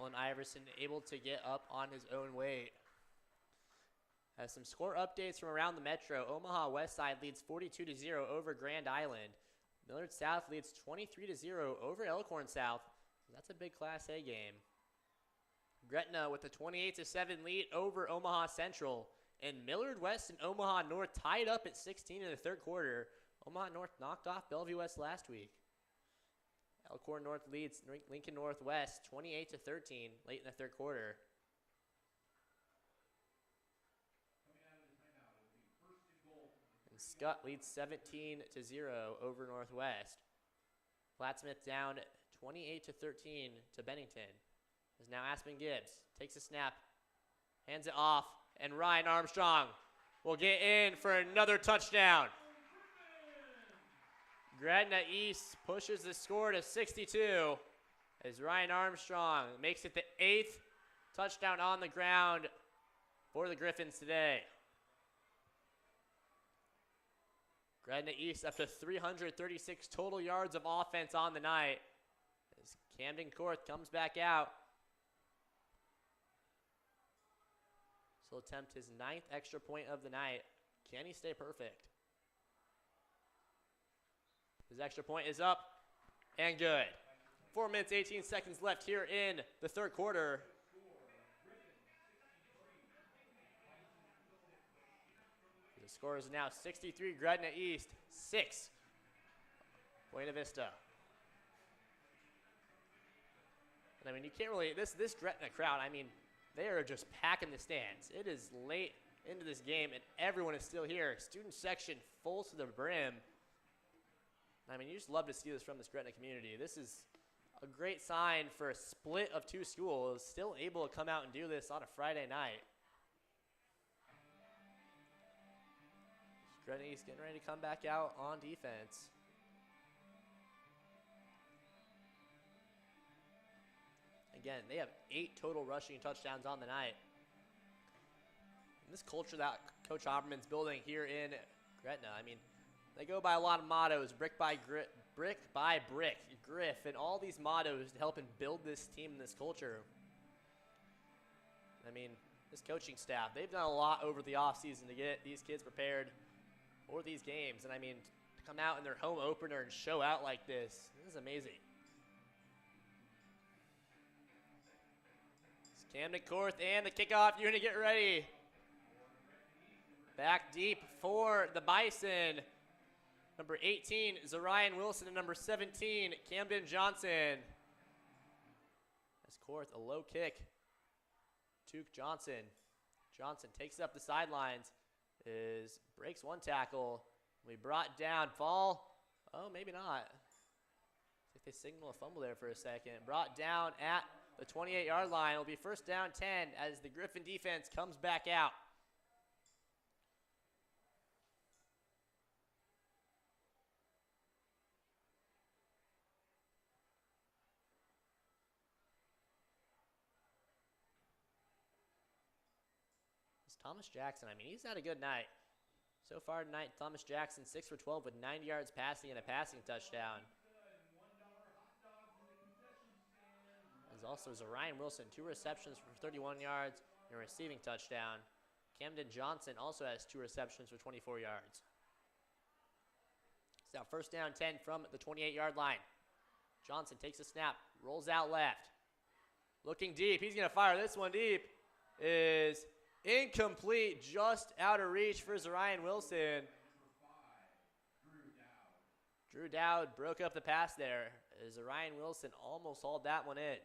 Allen Iverson able to get up on his own weight. As some score updates from around the metro, Omaha Westside leads 42-0 over Grand Island. Millard South leads 23-0 over Elkhorn South. That's a big Class A game. Gretna with a 28-7 lead over Omaha Central. And Millard West and Omaha North tied up at 16 in the third quarter. Omaha North knocked off Bellevue West last week. Elkhorn North leads Lincoln Northwest 28-13 late in the third quarter. And Scott leads 17-0 over Northwest. Plattsmouth down 28-13 to Bennington. As now Aspen Gibbs takes a snap, hands it off, and Ryan Armstrong will get in for another touchdown. Gretna East pushes the score to 62 as Ryan Armstrong makes it the 8th touchdown on the ground for the Griffins today. Gretna East up to 336 total yards of offense on the night as Camden Korth comes back out. So he'll attempt his 9th extra point of the night. Can he stay perfect? His extra point is up and good. 4 minutes, 18 seconds left here in the third quarter. The score is now 63 Gretna East, 6 Buena Vista. And I mean, you can't really, this Gretna crowd, I mean, they are just packing the stands. It is late into this game, and everyone is still here. Student section full to the brim. I mean, you just love to see this from this Gretna community. This is a great sign for a split of two schools, still able to come out and do this on a Friday night. Gretna East getting ready to come back out on defense. Again, they have 8 total rushing touchdowns on the night. And this culture that Coach Opperman's building here in Gretna, I mean, they go by a lot of mottos, brick by brick, Griff, and all these mottos to help and build this team and this culture. I mean, this coaching staff, they've done a lot over the offseason to get these kids prepared for these games. And I mean, to come out in their home opener and show out like this is amazing. Camden Korth and the kickoff unit get ready. Back deep for the Bison. Number 18 is Orion Wilson and number 17, Camden Johnson. As Korth, a low kick to Johnson. Johnson takes up the sidelines, breaks one tackle. We brought down, fall. Oh, maybe not. I think they signal a fumble there for a second. Brought down at the 28-yard line. It'll be first down 10 as the Griffin defense comes back out. It's Thomas Jackson. I mean, he's had a good night. So far tonight, Thomas Jackson 6 for 12 with 90 yards passing and a passing touchdown. As also is Orion Wilson, 2 receptions for 31 yards and a receiving touchdown. Camden Johnson also has 2 receptions for 24 yards. It's now first down 10 from the 28-yard line. Johnson takes a snap, rolls out left. Looking deep, he's going to fire this one deep. Is incomplete, just out of reach for Orion Wilson. Drew Dowd broke up the pass there as Orion Wilson almost hauled that one in.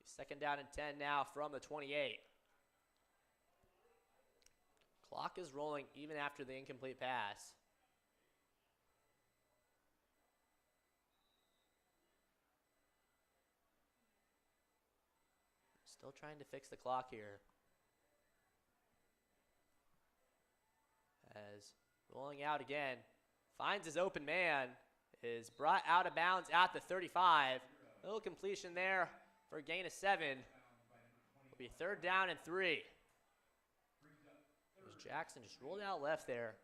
Second down and 10 now from the 28. Clock is rolling even after the incomplete pass. Still trying to fix the clock here. As rolling out again, finds his open man, is brought out of bounds at the 35. Little completion there for a gain of 7. It'll be third down and 3. As Jackson just rolled out left there.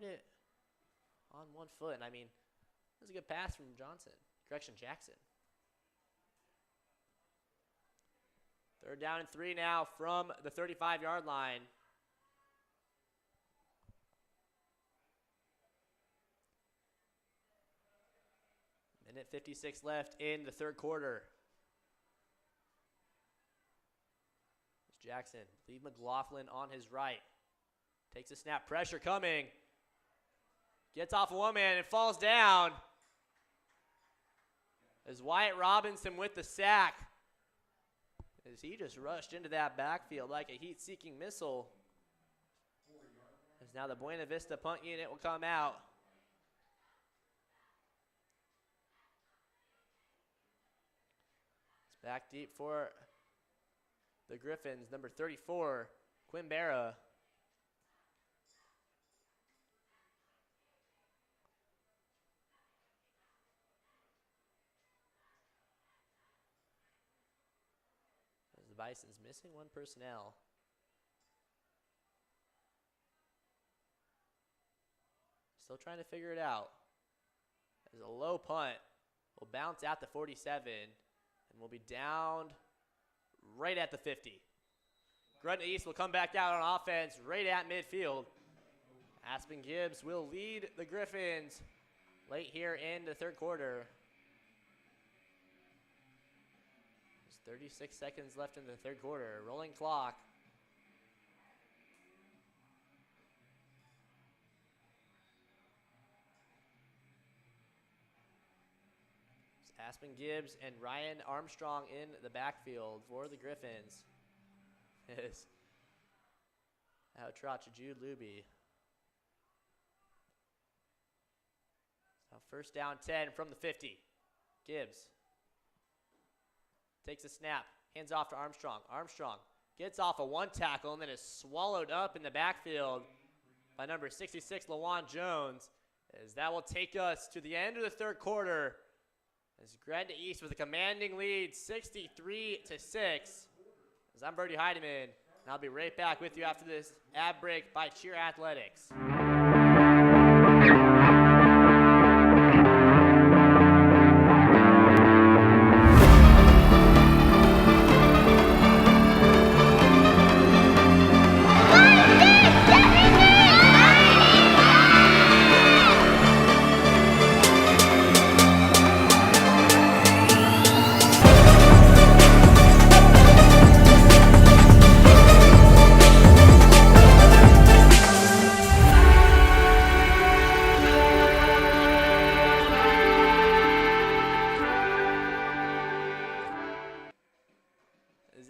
it on 1 foot. And I mean, that was a good pass from Jackson. 3rd down and 3 now from the 35-yard line. Minute 56 left in the 3rd quarter. It's Jackson. Lead McLaughlin on his right. Takes a snap. Pressure coming. Gets off of one man and falls down. As Wyatt Robinson with the sack. As he just rushed into that backfield like a heat-seeking missile. As now the Buena Vista punt unit will come out. It's back deep for the Griffins, number 34, Quimbera. As the Bison's missing 1 personnel. Still trying to figure it out. As a low punt will bounce at the 47 and will be downed right at the 50. Gretna East will come back out on offense right at midfield. Aspen Gibbs will lead the Griffins late here in the 3rd quarter. There's 36 seconds left in the 3rd quarter. Rolling clock. Aspen Gibbs and Ryan Armstrong in the backfield for the Griffins. Is out trot to Jude Luby. Now 1st down 10 from the 50. Gibbs takes a snap, hands off to Armstrong. Armstrong gets off a 1 tackle and then is swallowed up in the backfield by number 66, Lawan Jones. As that will take us to the end of the 3rd quarter. As Gretna East with a commanding lead, 63-6. As I'm Brody Heidemann, and I'll be right back with you after this ad break by Cheer Athletics.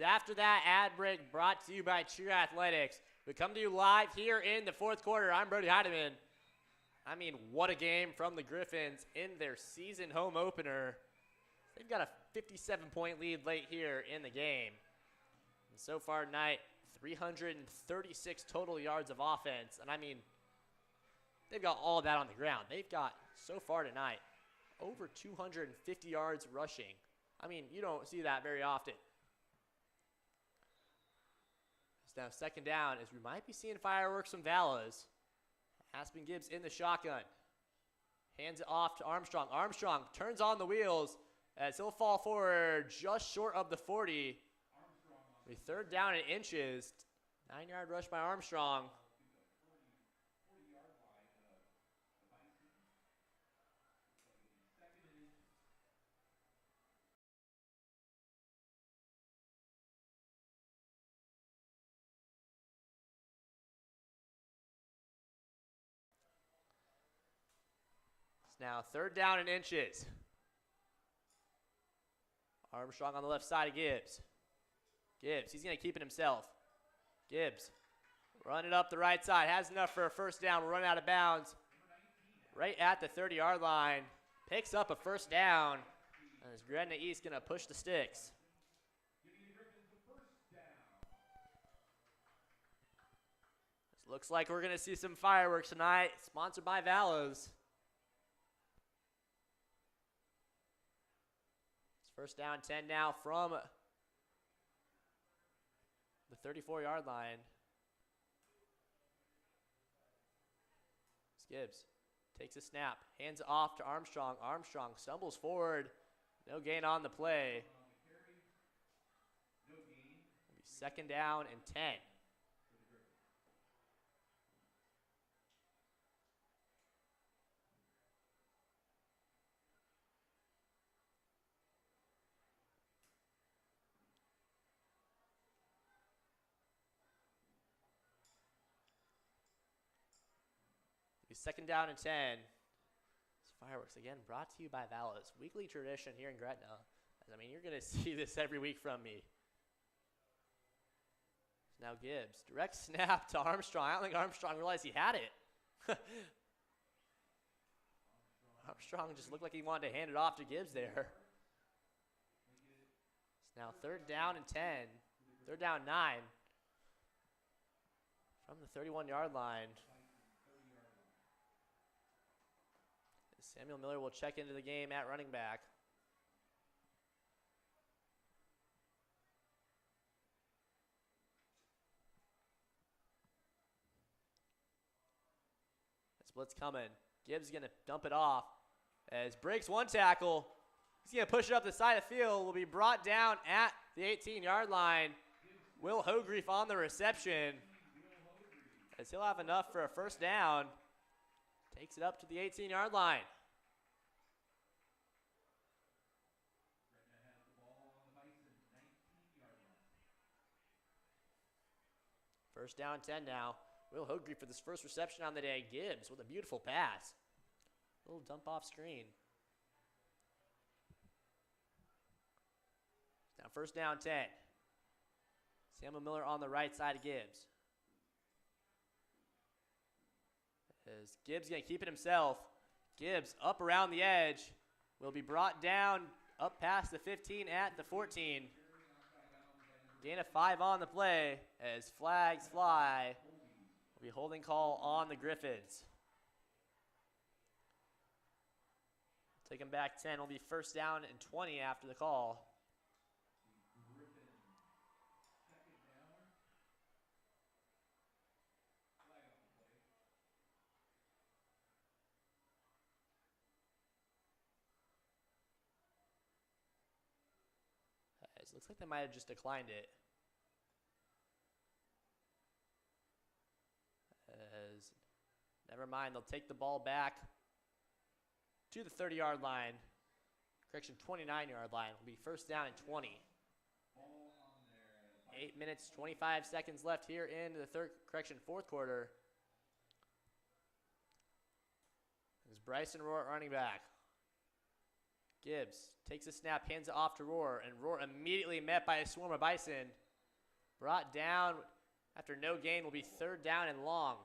After that ad break brought to you by Cheer Athletics, we come to you live here in the 4th quarter. I'm Brody Heidemann. I mean, what a game from the Griffins in their season home opener. They've got a 57-point lead late here in the game. And so far tonight, 336 total yards of offense. And I mean, they've got all of that on the ground. They've got, so far tonight, over 250 yards rushing. I mean, you don't see that very often. Now 2nd down as we might be seeing fireworks from Vallas. Aspen Gibbs in the shotgun. Hands it off to Armstrong. Armstrong turns on the wheels as he'll fall forward just short of the 40. 3rd down and inches. 9-yard rush by Armstrong. Now 3rd down and inches. Armstrong on the left side of Gibbs. Gibbs, he's going to keep it himself. Gibbs, running up the right side. Has enough for a 1st down. We'll run out of bounds. Right at the 30-yard line. Picks up a 1st down. And is Gretna East going to push the sticks. This looks like we're going to see some fireworks tonight. Sponsored by Vallows. 1st down, 10 now from the 34-yard line. Gibbs takes a snap, hands it off to Armstrong. Armstrong stumbles forward. No gain on the play. It'll be second down and 10. Second down and 10. This fireworks again brought to you by Valas. Weekly tradition here in Gretna. I mean, you're going to see this every week from me. Now Gibbs. Direct snap to Armstrong. I don't think Armstrong realized he had it. Armstrong just looked like he wanted to hand it off to Gibbs there. It's now third down and 10. Third down 9. From the 31-yard line. Samuel Miller will check into the game at running back. That's blitz coming. Gibbs is going to dump it off as breaks one tackle. He's going to push it up the side of the field. Will be brought down at the 18-yard line. Will Hogreef on the reception as he'll have enough for a first down. Takes it up to the 18-yard line. First down 10 now. Will Hogreef for this first reception on the day. Gibbs with a beautiful pass. Little dump off screen. Now first down 10. Samuel Miller on the right side of Gibbs. As Gibbs going to keep it himself. Gibbs up around the edge. Will be brought down up past the 15 at the 14. Gain of 5 on the play as flags fly. Will be holding call on the Griffins. Take them back 10. Will be first down and 20 after the call. Looks like they might have just declined it. As, never mind, they'll take the ball back to the 30-yard line. Correction, 29-yard line. Will be first down and 20. 8 minutes, 25 seconds left here in the fourth quarter. There's Bryson Rohr running back. Gibbs takes a snap, hands it off to Rohr, and Rohr immediately met by a swarm of Bison. Brought down after no gain will be third down and long.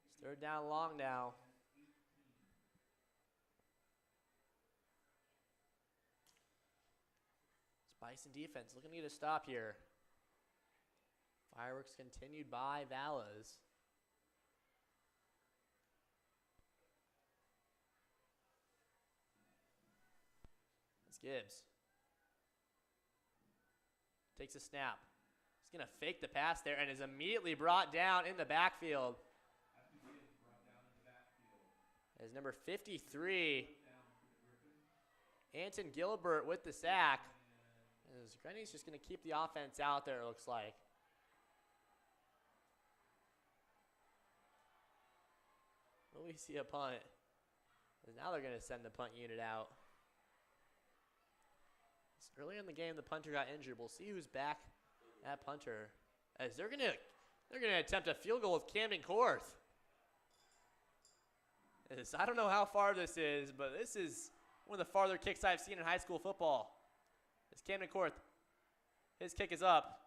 It's third down long now. It's Bison defense looking to get a stop here. Fireworks continued by Valas. Gibbs takes a snap. He's going to fake the pass there and is immediately brought down in the backfield. As number 53, Anton Gilbert with the sack. As Gretna's just going to keep the offense out there, it looks like. Will we see a punt? Now they're going to send the punt unit out. Earlier in the game, the punter got injured. We'll see who's back at punter. As they're gonna attempt a field goal with Camden Korth. I don't know how far this is, but this is one of the farther kicks I've seen in high school football. It's Camden Korth. His kick is up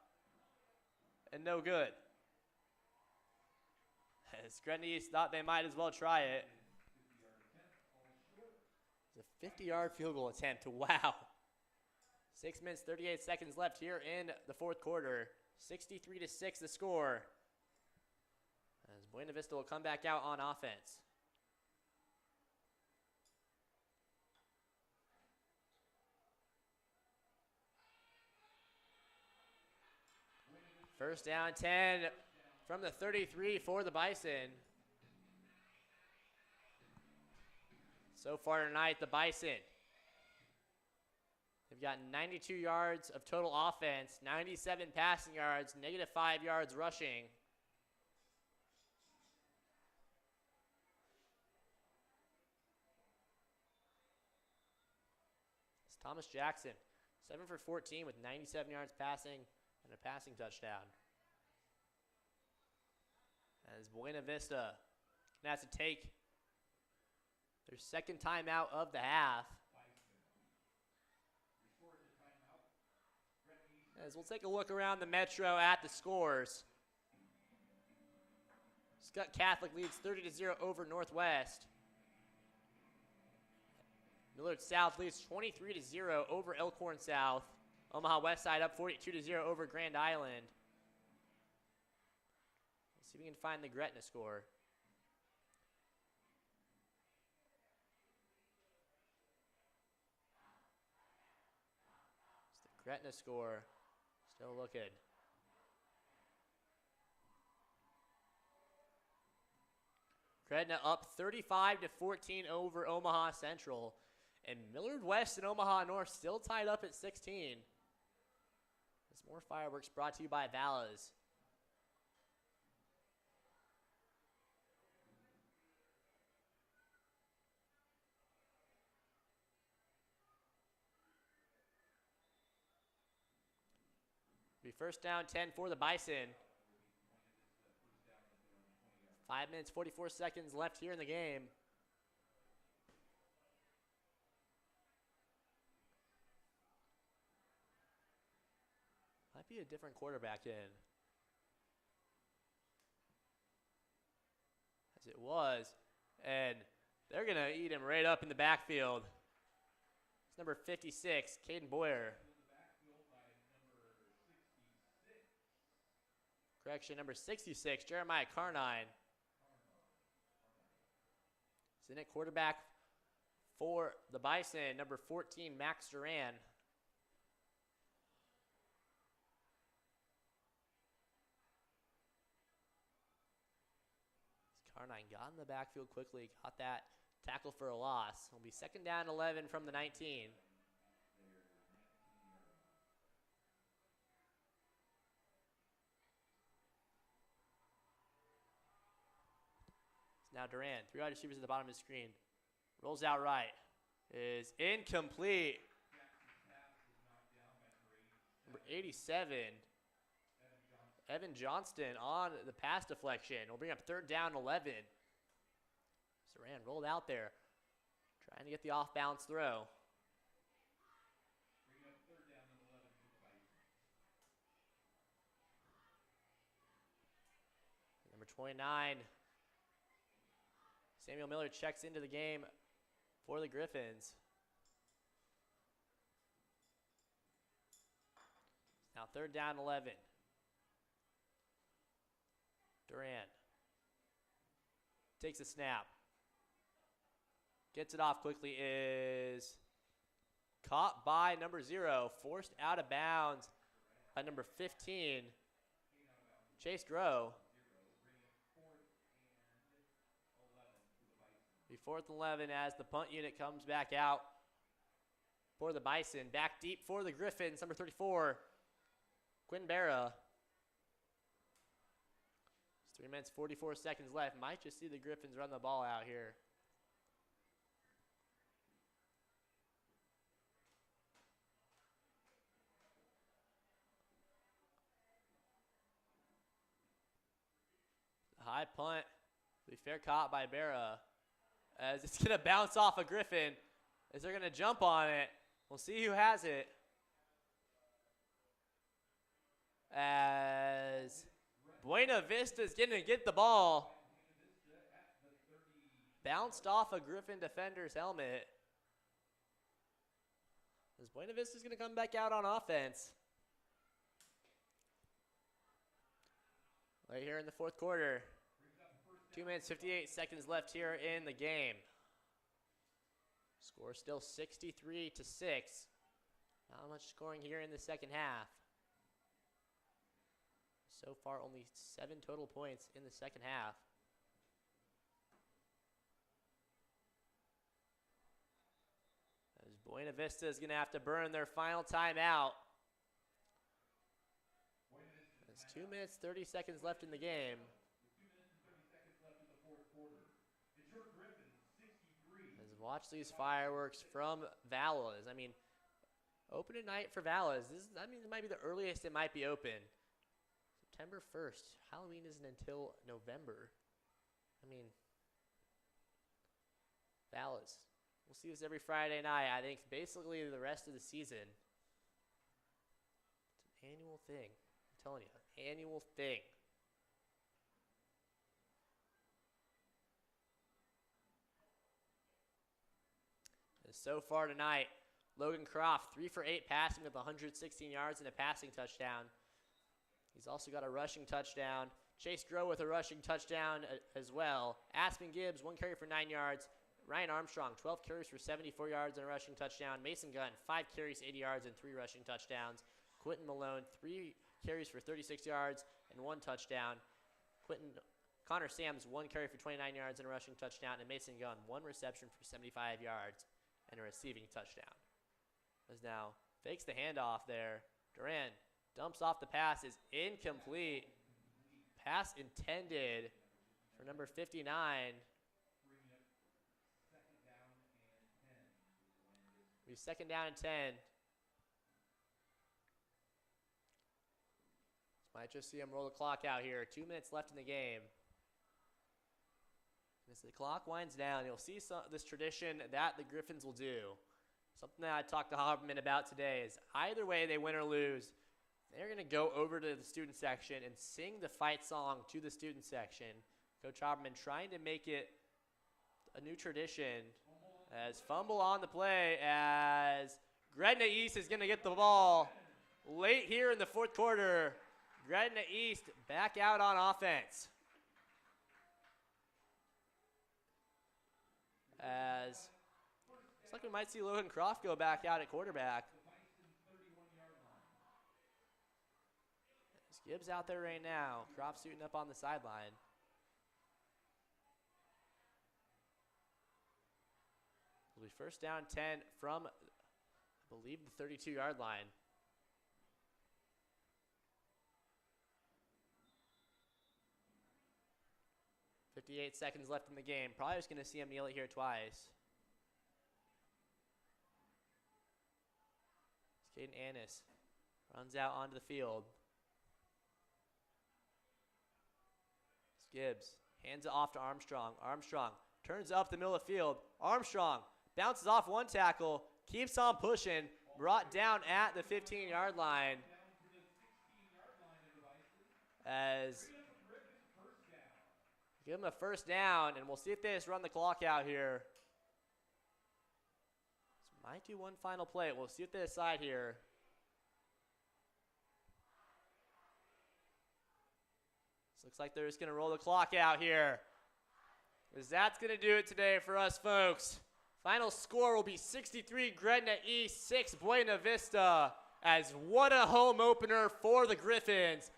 and no good. As Gretna East thought they might as well try it. It's a 50-yard field goal attempt. Wow. 6 minutes, 38 seconds left here in the fourth quarter. 63-6 the score. As Buena Vista will come back out on offense. First down 10 from the 33 for the Bison. So far tonight, the Bison, they've got 92 yards of total offense, 97 passing yards, -5 yards rushing. It's Thomas Jackson, 7 for 14 with 97 yards passing and a passing touchdown. As Buena Vista has to take their second timeout of the half. As we'll take a look around the Metro at the scores. Scott Catholic leads 30-0 over Northwest. Millard South leads 23-0 over Elkhorn South. Omaha Westside up 42-0 over Grand Island. Let's see if we can find the Gretna score. It's the Gretna score. Still looking. Gretna up 35-14 over Omaha Central. And Millard West and Omaha North still tied up at 16. There's more fireworks brought to you by Vallas. Be first down 10 for the Bison. 5 minutes, 44 seconds left here in the game. Might be a different quarterback in. As it was. And they're going to eat him right up in the backfield. It's number 56, Caden Boyer. Correction, number 66, Jeremiah Carnine. Is in at quarterback for the Bison, number 14, Max Duran. Carnine got in the backfield quickly, got that tackle for a loss. It'll be second down 11 from the 19. Now Duran, 3 wide receivers at the bottom of the screen. Rolls out right. Is incomplete. Number 87, Evan Johnston on the pass deflection. We'll bring up third down 11. Duran rolled out there, trying to get the off-balance throw. Number 29, Samuel Miller checks into the game for the Griffins. Now third down 11. Duran takes a snap. Gets it off quickly, is caught by number 0, forced out of bounds by number 15, Chase Grow. Be 4th and 11 as the punt unit comes back out for the Bison. Back deep for the Griffins, number 34, Quinn Barra. 3 minutes, 44 seconds left. Might just see the Griffins run the ball out here. The high punt will be fair caught by Barra. As it's going to bounce off a Griffin. As they're going to jump on it. We'll see who has it. As Buena Vista is going to get the ball. Bounced off a Griffin defender's helmet. As Buena Vista is going to come back out on offense. Right here in the fourth quarter. 2 minutes, 58 seconds left here in the game. Score still 63-6. Not much scoring here in the second half. So far, only 7 total points in the second half. As Buena Vista is going to have to burn their final timeout. There's 2 minutes, 30 seconds left in the game. As watch these fireworks from Vala's. I mean, opening night for Vala's. That means it might be the earliest it might be open. September 1st. Halloween isn't until November. I mean, Vala's. We'll see this every Friday night. I think basically the rest of the season. It's an annual thing. I'm telling you, annual thing. And so far tonight, Logan Croft, 3 for 8 passing with 116 yards and a passing touchdown. He's also got a rushing touchdown. Chase Groh with a rushing touchdown as well. Aspen Gibbs, 1 carry for 9 yards. Ryan Armstrong, 12 carries for 74 yards and a rushing touchdown. Mason Gunn, 5 carries, 80 yards, and 3 rushing touchdowns. Quentin Malone, 3 carries for 36 yards and 1 touchdown. Connor Sams, 1 carry for 29 yards and a rushing touchdown. And Mason Gunn, 1 reception for 75 yards and a receiving touchdown. As now fakes the handoff there. Duran dumps off the pass, is incomplete. Pass intended for number 59. We second down and 10. Might just see him roll the clock out here. 2 minutes left in the game. As the clock winds down, you'll see this tradition that the Griffins will do. Something that I talked to Haberman about today is either way they win or lose, they're going to go over to the student section and sing the fight song to the student section. Coach Haberman trying to make it a new tradition. As fumble on the play as Gretna East is going to get the ball late here in the fourth quarter. Gretna East back out on offense. As looks like we might see Logan Croft go back out at quarterback. As Gibbs out there right now. Croft suiting up on the sideline. It'll be first down 10 from, I believe, the 32-yard line. .58 seconds left in the game. Probably just going to see him kneel it here twice. Caden Annis runs out onto the field. Gibbs hands it off to Armstrong. Armstrong turns up the middle of the field. Armstrong bounces off one tackle, keeps on pushing, brought down at the 15-yard line. As give him a first down, and we'll see if they just run the clock out here. This might do one final play. We'll see what they decide here. This looks like they're just going to roll the clock out here. Because that's going to do it today for us, folks. Final score will be 63 Gretna East, 6 Buena Vista. As what a home opener for the Griffins.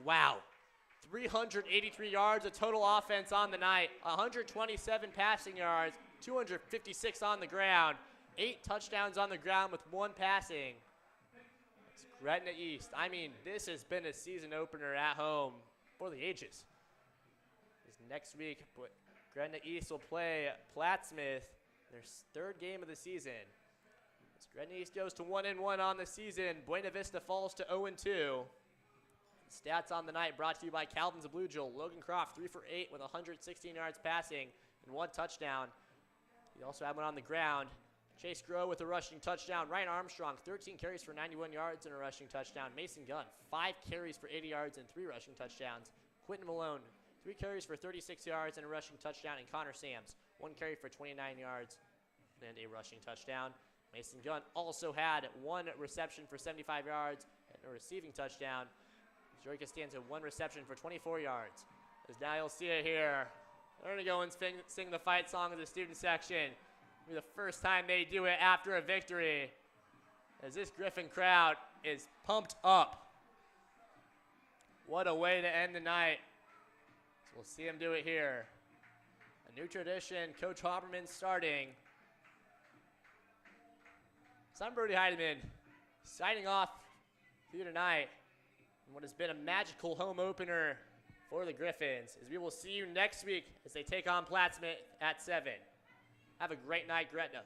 Wow. 383 yards of total offense on the night, 127 passing yards, 256 on the ground, 8 touchdowns on the ground with 1 passing. It's Gretna East. This has been a season opener at home for the ages. This next week, Gretna East will play Plattsmouth, their 3rd game of the season. As Gretna East goes to 1-1 on the season, Buena Vista falls to 0-2. Stats on the night brought to you by Calvin's Blue Jewel. Logan Croft, 3 for 8 with 116 yards passing and 1 touchdown. He also had one on the ground. Chase Groh with a rushing touchdown. Ryan Armstrong, 13 carries for 91 yards and a rushing touchdown. Mason Gunn, 5 carries for 80 yards and 3 rushing touchdowns. Quentin Malone, 3 carries for 36 yards and a rushing touchdown. And Connor Sams, 1 carry for 29 yards and a rushing touchdown. Mason Gunn also had 1 reception for 75 yards and a receiving touchdown. Jorka stands at 1 reception for 24 yards. As now you'll see it here. They're going to go and sing the fight song of the student section. It'll be the first time they do it after a victory. As this Griffin crowd is pumped up. What a way to end the night. So we'll see him do it here. A new tradition, Coach Hopperman starting. So I'm Brody Heidemann, signing off for you tonight in what has been a magical home opener for the Griffins, as we will see you next week as they take on Plattsmouth at 7. Have a great night, Gretna.